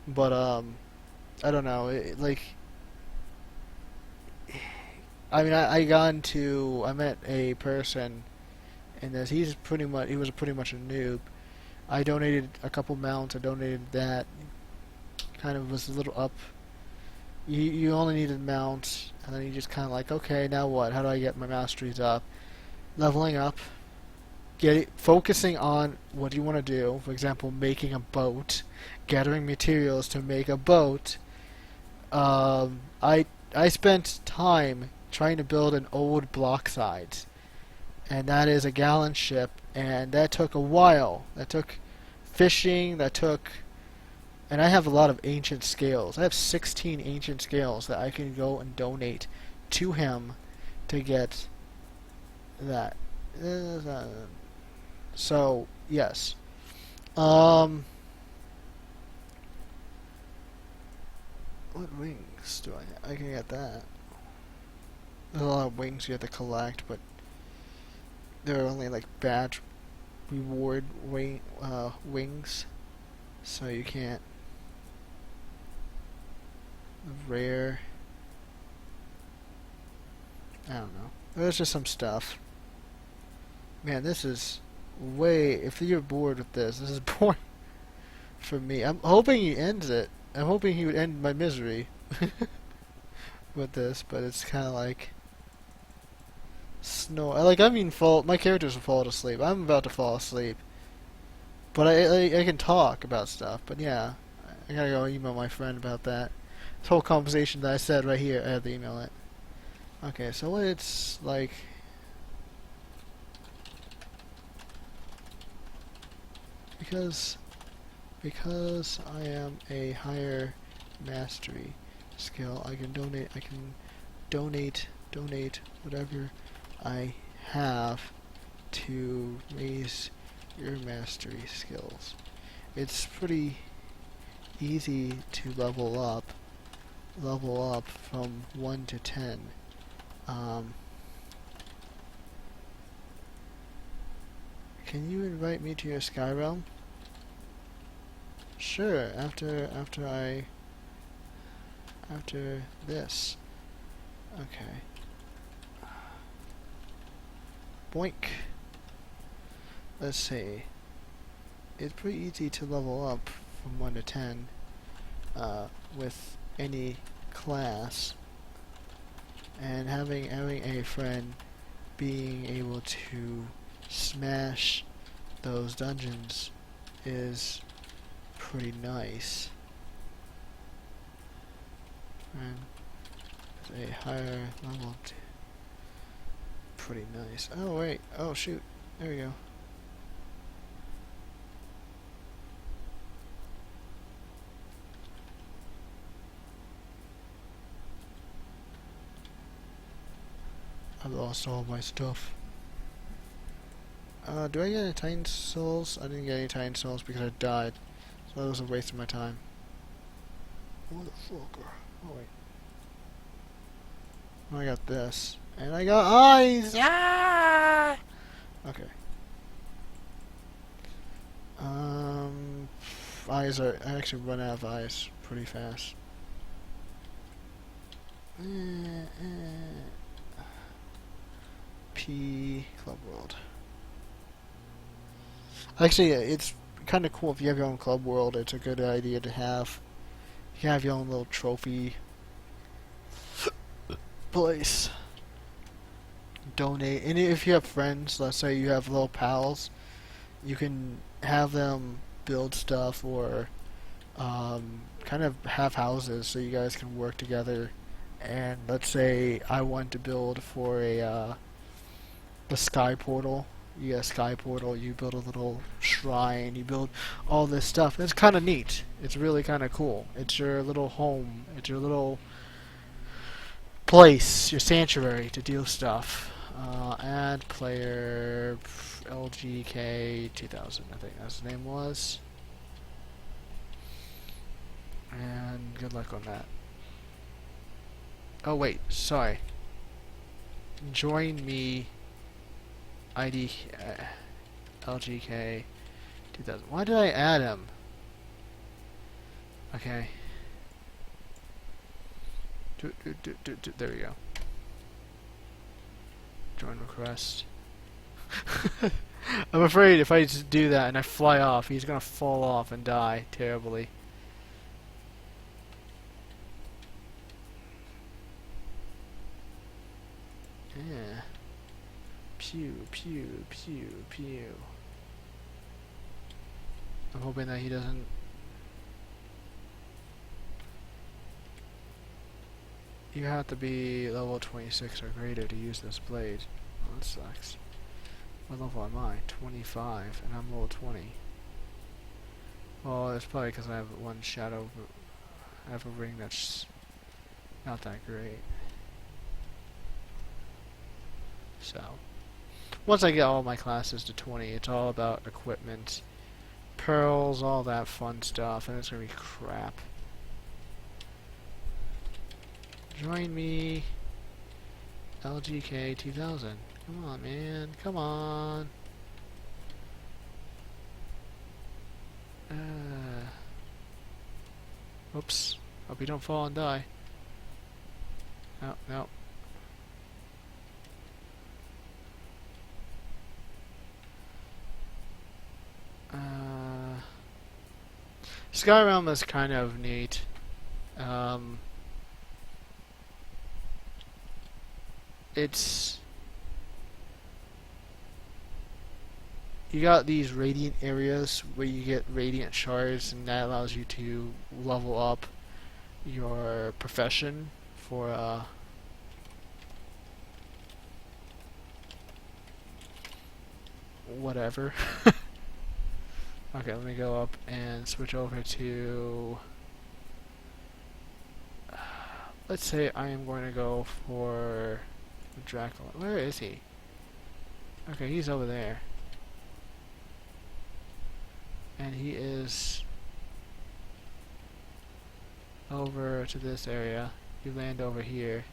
But, I don't know. I mean, I met a person, and he was pretty much a noob. I donated a couple mounts. I donated that. Kind of was a little up. You only needed mounts, and then you just kind of like, okay, now what? How do I get my masteries up? Leveling up. focusing on what you want to do. For example, making a boat, gathering materials to make a boat. I spent time trying to build an old block sides, and that is a gallon ship, and that took a while. That took fishing. That took, and I have a lot of ancient scales. I have 16 ancient scales that I can go and donate to him to get that. So yes. Um, what wings do I? I can get that. There's a lot of wings you have to collect, but there are only like badge reward wings, so you can't. Rare. I don't know. There's just some stuff. Man, this is way. If you're bored with this, this is boring for me. I'm hoping he ends it. I'm hoping he would end my misery with this, but it's kind of like snow. I mean, my characters will fall asleep. I'm about to fall asleep, but I can talk about stuff. But yeah, I gotta go email my friend about that. This whole conversation that I said right here, I have to email it. Okay, so it's like. Because I am a higher mastery skill, I can donate whatever I have to raise your mastery skills. It's pretty easy to level up from 1 to 10. Can you invite me to your sky realm? Sure, after this. Okay. Boink. Let's see. It's pretty easy to level up from 1 to 10 with any class, and having a friend being able to smash those dungeons is pretty nice. And a higher level, pretty nice. Oh wait, oh shoot, there we go. I lost all my stuff. Do I get any Titan souls? I didn't get any Titan souls because I died. So that was a waste of my time. Motherfucker. Oh wait. Oh, I got this. And I got eyes! Ah! Okay. Eyes are... I actually run out of eyes pretty fast. P... Club World. Actually, it's kind of cool if you have your own club world. It's a good idea to have. You can have your own little trophy place. Donate, and if you have friends, let's say you have little pals, you can have them build stuff or kind of have houses so you guys can work together. And let's say I want to build for the sky portal. You get a sky portal, you build a little shrine, you build all this stuff. It's kind of neat. It's really kind of cool. It's your little home. It's your little place, your sanctuary to do stuff. Add player LGK 2000, I think that's the name was. And good luck on that. Oh wait, sorry. Join me. ID LGK 2000. Why did I add him? Okay. There we go. Join request. I'm afraid if I just do that and I fly off, he's gonna fall off and die terribly. Yeah. Pew, pew, pew, pew. I'm hoping that he doesn't... You have to be level 26 or greater to use this blade. Oh, that sucks. What level am I? 25, and I'm level 20. Well, it's probably because I have one shadow... I have a ring that's not that great. So, once I get all my classes to 20, it's all about equipment, pearls, all that fun stuff, and it's gonna be crap. Join me, LGK 2000. Come on, man. Come on. Oops. Hope you don't fall and die. No, no. Skyrim is kind of neat. It's... You got these radiant areas where you get radiant shards, and that allows you to level up your profession for whatever. Okay, let me go up and switch over to... let's say I am going to go for Dracula. Where is he? Okay, he's over there. And he is over to this area. You land over here.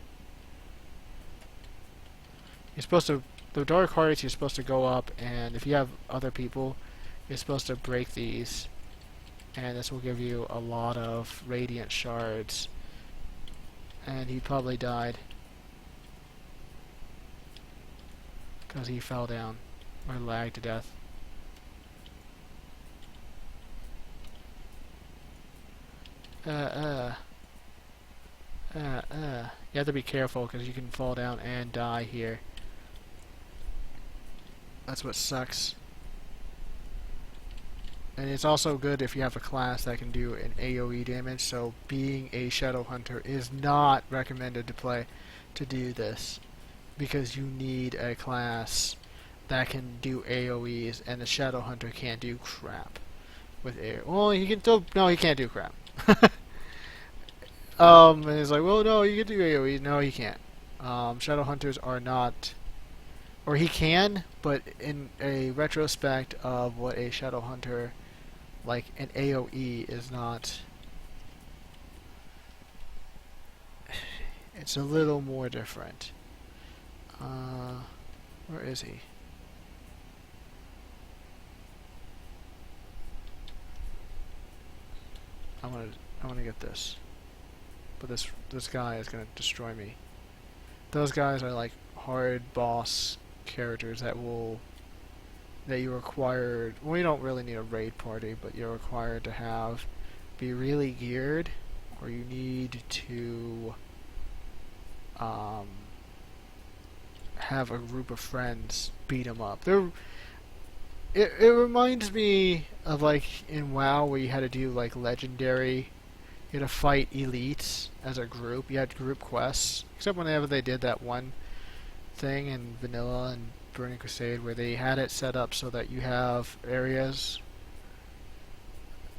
You're supposed to... The dark hearts, you're supposed to go up, and if you have other people, you're supposed to break these. And this will give you a lot of radiant shards. And he probably died because he fell down or lagged to death. You have to be careful because you can fall down and die here. That's what sucks. And it's also good if you have a class that can do an AoE damage, so being a Shadow Hunter is not recommended to play to do this, because you need a class that can do AoEs, and the Shadow Hunter can't do crap with AoE. Well, he can still... No, he can't do crap. And it's like, well, no, you can do AoE. No, he can't. Shadow Hunters are not... Or he can, but in a retrospect of what a Shadow Hunter, like an AoE, is not... It's a little more different. Where is he? I want to get this. But this guy is gonna destroy me. Those guys are like hard boss characters that you're required... Well, you don't really need a raid party, but you're required to be really geared, or you need to have a group of friends beat them up. It reminds me of like in WoW where you had to do like legendary... You had to fight elites as a group. You had group quests, except whenever they did that one thing in Vanilla and Burning Crusade where they had it set up so that you have areas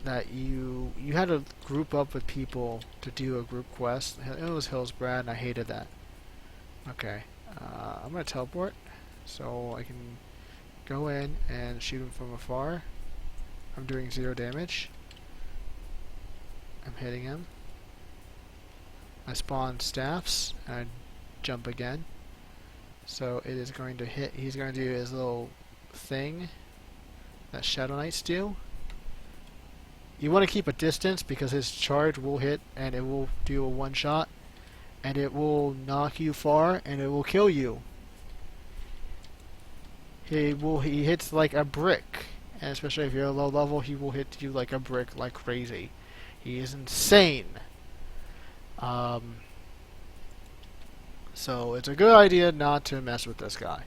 that you had to group up with people to do a group quest. It was Hillsbrad, and I hated that. Okay, I'm gonna teleport so I can go in and shoot him from afar. I'm doing 0 damage. I'm hitting him. I spawn staffs and I jump again. So it is going to hit. He's going to do his little thing that Shadow Knights do. You want to keep a distance because his charge will hit and it will do a one shot, and it will knock you far and it will kill you. He hits like a brick, and especially if you're a low level, he will hit you like a brick like crazy. He is insane. So it's a good idea not to mess with this guy.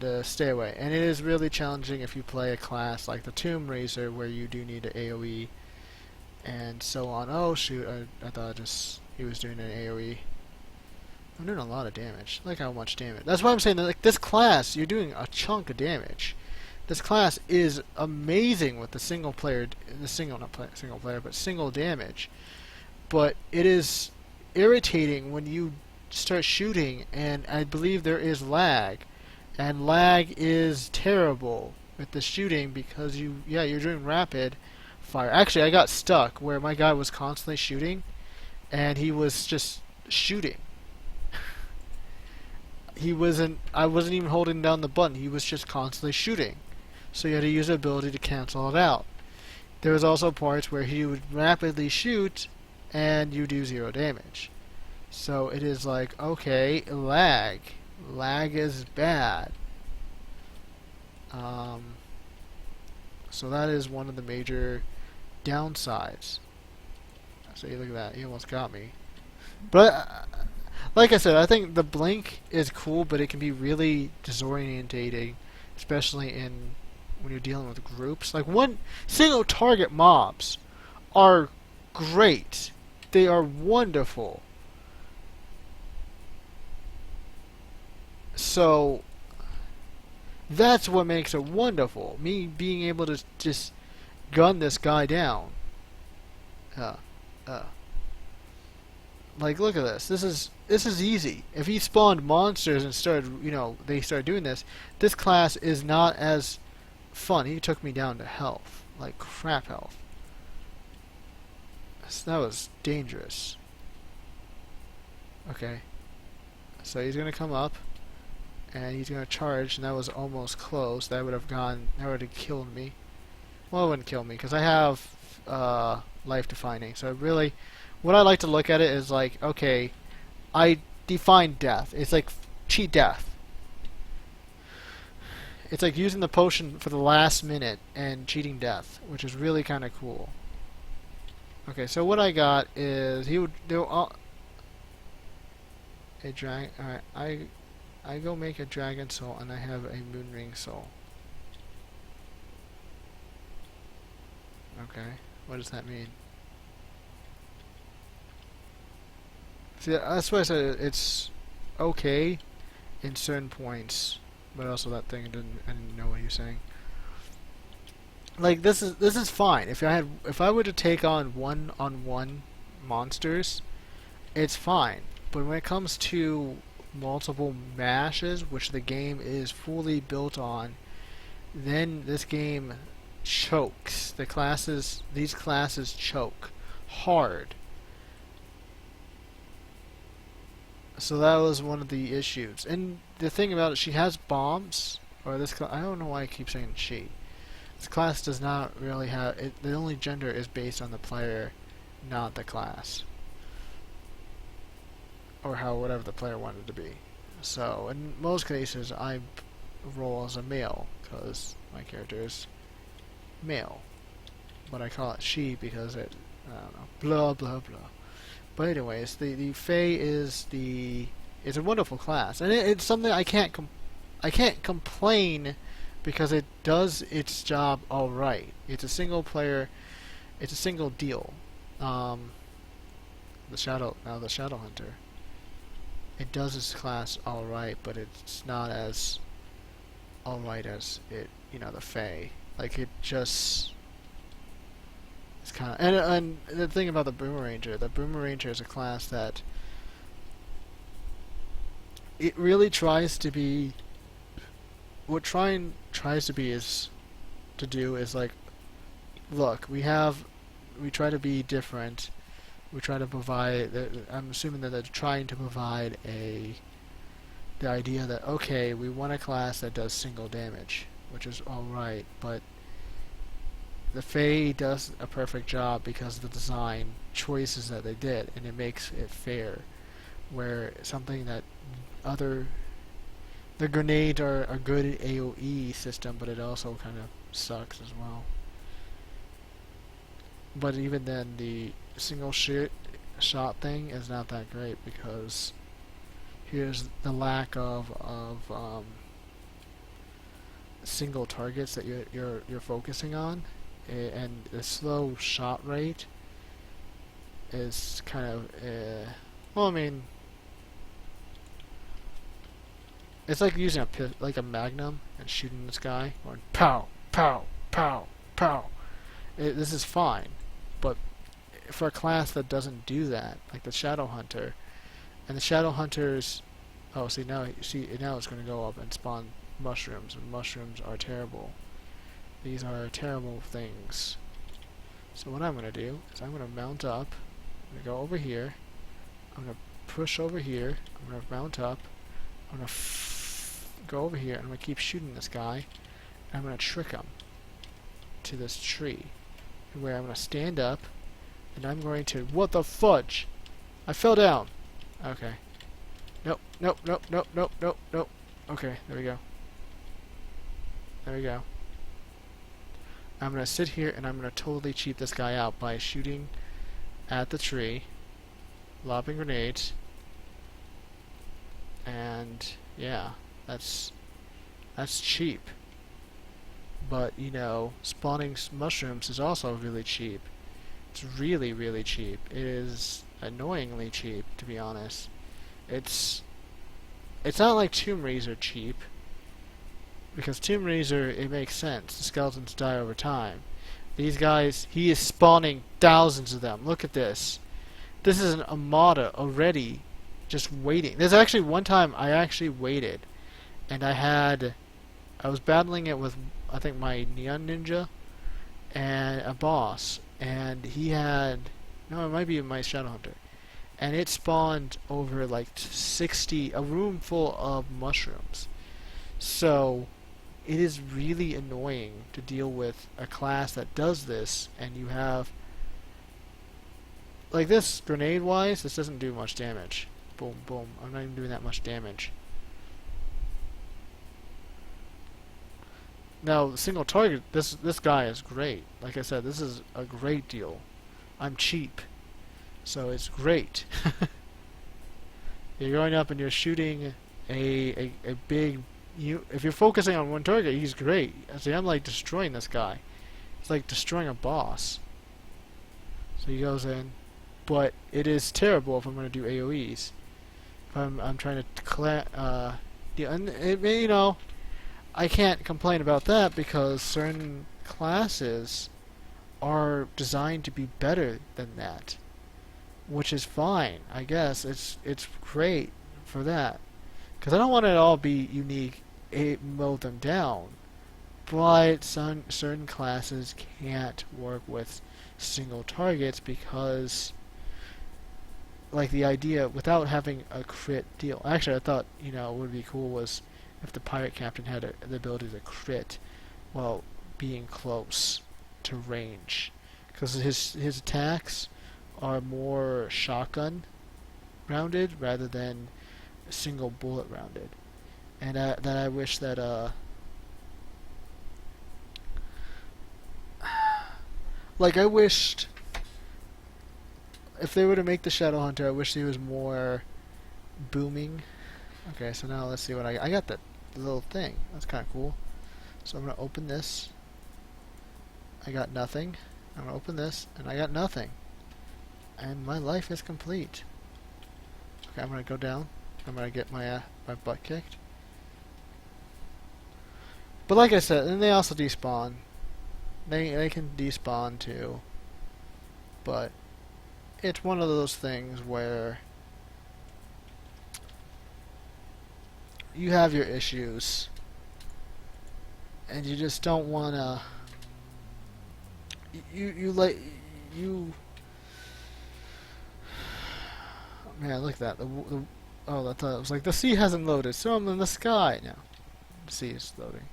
to stay away. And it is really challenging if you play a class like the Tomb Raiser, where you do need to AoE and so on. Oh shoot! I thought he was doing an AoE. I'm doing a lot of damage. Look how much damage. That's why I'm saying that, like, this class, you're doing a chunk of damage. This class is amazing with the single player, single player, but single damage. But it is irritating when you start shooting, and I believe there is lag, and lag is terrible with the shooting because you're doing rapid fire. Actually, I got stuck where my guy was constantly shooting, and he was just shooting. I wasn't even holding down the button. He was just constantly shooting. So you had to use the ability to cancel it out. There was also parts where he would rapidly shoot and you do 0 damage. So it is like, okay, lag. Lag is bad. So that is one of the major downsides. So you look at that, he almost got me. But like I said, I think the blink is cool, but it can be really disorientating, especially when you're dealing with groups. Like, one single target mobs are great. They are wonderful. So that's what makes it wonderful. Me being able to just gun this guy down. Like, look at this. This is easy. If he spawned monsters and they started doing this, this class is not as fun. He took me down to health, like crap health. So that was dangerous. Okay. So he's gonna come up, and he's gonna charge, and that was almost close. That would have killed me. Well, it wouldn't kill me because I have life defining. So really, what I like to look at it is like, okay, I define death. It's like cheat death. It's like using the potion for the last minute and cheating death, which is really kind of cool. Okay, so what I got is a dragon. All right, I go make a dragon soul, and I have a moon ring soul. Okay, what does that mean? See, that's why I said it's okay in certain points, but also that thing I didn't know what he was saying. Like, this is fine. If I were to take on one-on-one monsters, it's fine. But when it comes to multiple mashes, which the game is fully built on, then this game chokes. These classes choke hard. So that was one of the issues. And the thing about it, she has bombs, or I don't know why I keep saying she. This class does not really have it. The only gender is based on the player, not the class, or whatever the player wanted to be. So in most cases, I roll as a male because my character is male, but I call it she because I don't know, blah blah blah. But anyways, the Fae is it's a wonderful class, and it's something I can't complain because it does its job all right. It's a single player, it's a single deal. The Shadow Hunter. It does its class all right, but it's not as all right as the Fae. Like, it just. It's kind of, and the thing about the Boomeranger is a class that it really tries to be. What tries to be is like, look, we try to be different. We try to provide. I'm assuming that they're trying to provide the idea that, okay, we want a class that does single damage, which is all right, but the Fae does a perfect job because of the design choices that they did, and it makes it fair. Where something that the grenades are a good AoE system, but it also kind of sucks as well. But even then, the single shot thing is not that great because here's the lack of single targets that you're focusing on, and the slow shot rate is kind of well, I mean, it's like using like a magnum and shooting this guy, going pow, pow, pow, pow. This is fine, but for a class that doesn't do that, like the Shadow Hunter, and the Shadow Hunters, oh, now it's going to go up and spawn mushrooms, and mushrooms are terrible. These are terrible things. So what I'm going to do is I'm going to mount up. I'm going to go over here. I'm going to push over here. I'm going to mount up. I'm going to go over here, and I'm going to keep shooting this guy. And I'm going to trick him to this tree, where I'm going to stand up, and I'm going to... What the fudge? I fell down. Okay. Nope, nope, nope, nope, nope, nope, nope. Okay, there we go. There we go. I'm going to sit here, and I'm going to totally cheat this guy out by shooting at the tree, lobbing grenades, and yeah, that's cheap. But, you know, spawning mushrooms is also really cheap. It's really, really cheap. It is annoyingly cheap, to be honest. It's not like Tomb Raider cheap, because Tomb Raider, it makes sense. The skeletons die over time. These guys, he is spawning thousands of them. Look at this. This is an armada already just waiting. There's actually one time I actually waited, and I was battling it with, I think, my Neon Ninja and a boss, and he had, no, it might be my Shadow Hunter, and it spawned over like 60, a room full of mushrooms. So it is really annoying to deal with a class that does this, and you have, like this, grenade wise, this doesn't do much damage. Boom, boom. I'm not even doing that much damage. Now, the single target, this guy is great. Like I said, this is a great deal. I'm cheap, so it's great. You're going up and you're shooting a big... if you're focusing on one target, he's great. See, I'm like destroying this guy. It's like destroying a boss. So he goes in, but it is terrible if I'm going to do AoEs. If I'm trying to yeah, and you know, I can't complain about that because certain classes are designed to be better than that, which is fine. I guess it's great for that, because I don't want it to all be unique. Mow them down, but certain classes can't work with single targets because, like, the idea without having a crit deal. Actually, I thought, you know, what would be cool was if the pirate captain had the ability to crit while being close to range, because his attacks are more shotgun rounded rather than single bullet rounded. And that I wish that like, I wished if they were to make the Shadow Hunter, I wish he was more booming. Okay, so now let's see what I got that little thing. That's kind of cool. So I'm gonna open this. I got nothing. I'm gonna open this, and I got nothing. And my life is complete. Okay, I'm gonna go down. I'm gonna get my butt kicked. But like I said, and they also despawn. They can despawn too. But it's one of those things where you have your issues, and you just don't wanna. Man, look at that. Oh, I thought it was like the sea hasn't loaded, so I'm in the sky now. The sea is loading.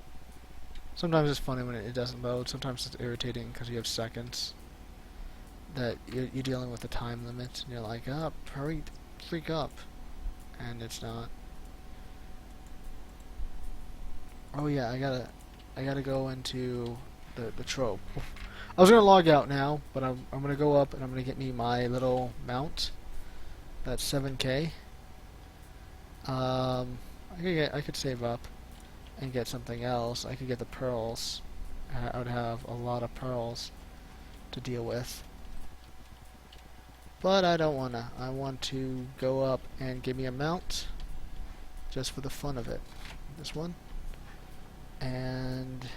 Sometimes it's funny when it doesn't load. Sometimes it's irritating because you have seconds that you're dealing with the time limit, and you're like, "Oh, hurry, freak up," and it's not. Oh yeah, I gotta go into the Trove. I was gonna log out now, but I'm gonna go up and I'm gonna get me my little mount. That's 7K. I could save up. and get something else. I could get the pearls. I would have a lot of pearls to deal with. But I don't wanna. I want to go up and give me a mount just for the fun of it. This one. And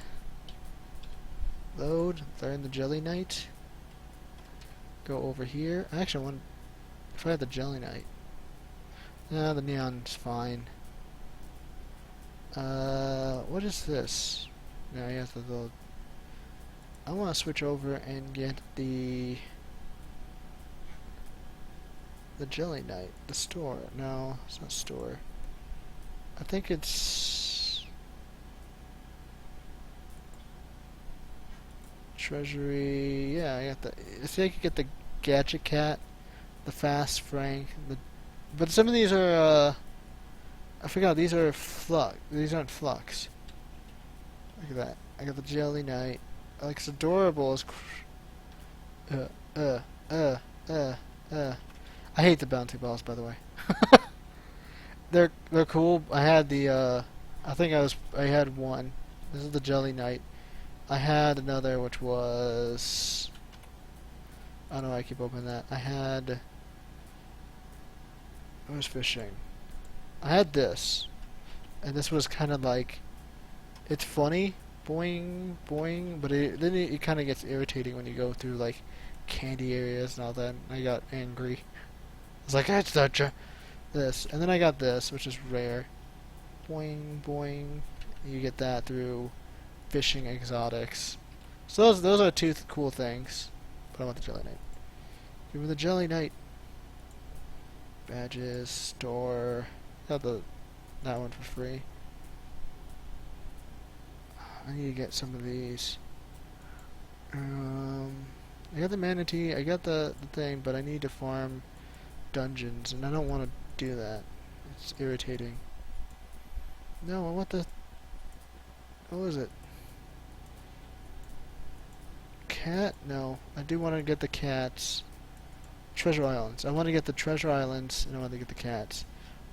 load, learn the Jelly Knight. Go over here. I actually want, if I had the Jelly Knight. No, the neon's fine. What is this? No, you have to load. I want to switch over and get the Jelly Knight. The store. No, it's not store. I think it's Treasury. Yeah, I got the. I think I could get the Gadget Cat, the Fast Frank, but some of these are. I forgot these are flux. These aren't flux. Look at that. I got the Jelly Knight. Like it's adorable. It's I hate the bouncy balls, by the way. They're cool. I had the. I had one. This is the Jelly Knight. I had another which was. I don't know why I keep opening that. I was fishing. I had this, and this was kind of like, it's funny, boing, boing, but then it kind of gets irritating when you go through like candy areas and all that. And I got angry. I was like, it's not this, and then I got this, which is rare. Boing, boing. You get that through fishing exotics. So those are two cool things. But I want the Jelly Knight. Give me the Jelly Knight. Badges, store. Got that one for free. I need to get some of these. I got the manatee, I got the thing, but I need to farm dungeons, and I don't want to do that. It's irritating. No, I want the... What was it? Cat? No, I do want to get the cats. Treasure Islands. I want to get the Treasure Islands, and I want to get the cats.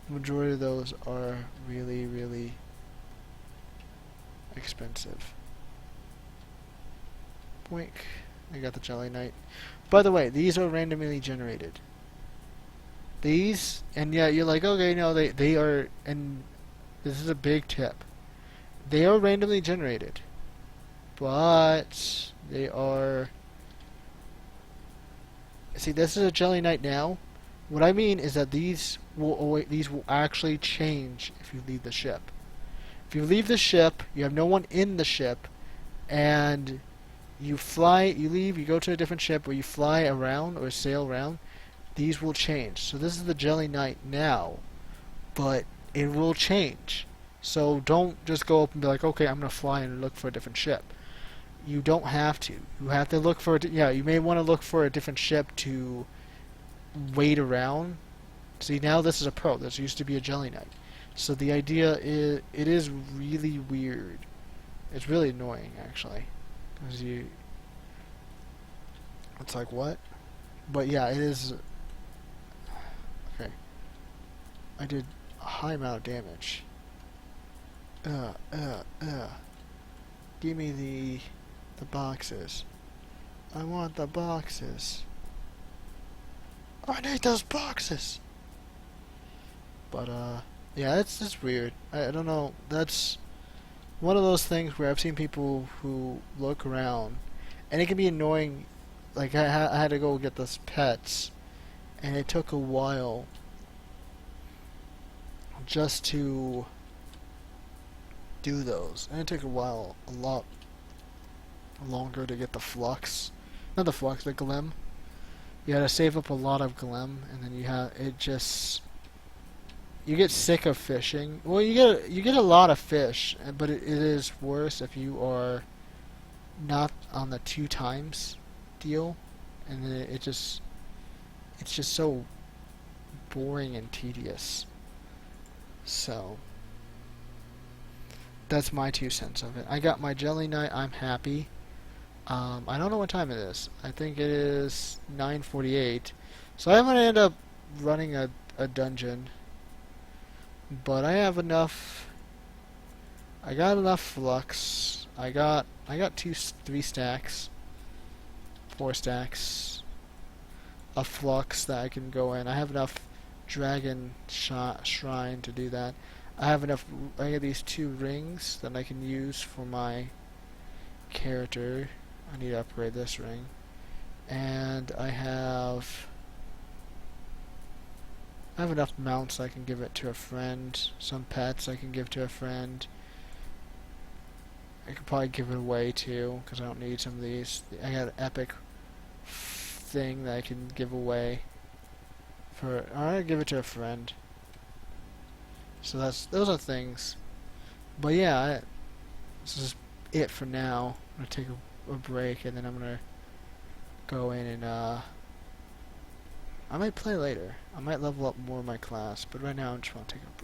The majority of those are really, really expensive. Boink. I got the Jelly Knight. By the way, these are randomly generated. These, and yeah, you're like, okay, no, they are, and this is a big tip. They are randomly generated, but they are. See, this is a Jelly Knight now. What I mean is that these will actually change if you leave the ship. If you leave the ship, you have no one in the ship, and you leave, you go to a different ship, or you fly around or sail around, these will change. So this is the Jelly Knight now, but it will change. So don't just go up and be like, okay, I'm going to fly and look for a different ship. You don't have to. You have to look for you may want to look for a different ship to wait around. See, now this is a pro. This used to be a Jelly Knight. So the idea is, it is really weird. It's really annoying, actually. Because it's like, what? But yeah, it is. Okay. I did a high amount of damage. Give me the boxes. I want the boxes. I need those boxes. But yeah, it's weird. I don't know. That's one of those things where I've seen people who look around, and it can be annoying. Like I had to go get those pets, and it took a while just to do those, and it took a while, a lot longer to get the flux. Not the flux, the glim. You had to save up a lot of glim, and then you get sick of fishing. Well, you get a lot of fish, but it is worse if you are not on the 2 times deal, and then it's just so boring and tedious. So that's my 2 cents of it. I got my Jelly Knight. I'm happy. I don't know what time it is. I think it is 9:48. So I'm gonna end up running a dungeon, but I have enough I got enough flux. I got 3 stacks, 4 stacks of flux that I can go in. I have enough dragon shrine to do that. I have enough. I got these 2 rings that I can use for my character. I need to upgrade this ring. And I have enough mounts I can give it to a friend. Some pets I can give to a friend. I could probably give it away too, because I don't need some of these. I got an epic thing that I can give away. Alright, give it to a friend. So those are things. But yeah, this is it for now. I'm gonna take a break, and then I'm gonna go in and I might play later. I might level up more in my class, but right now I just want to take a break.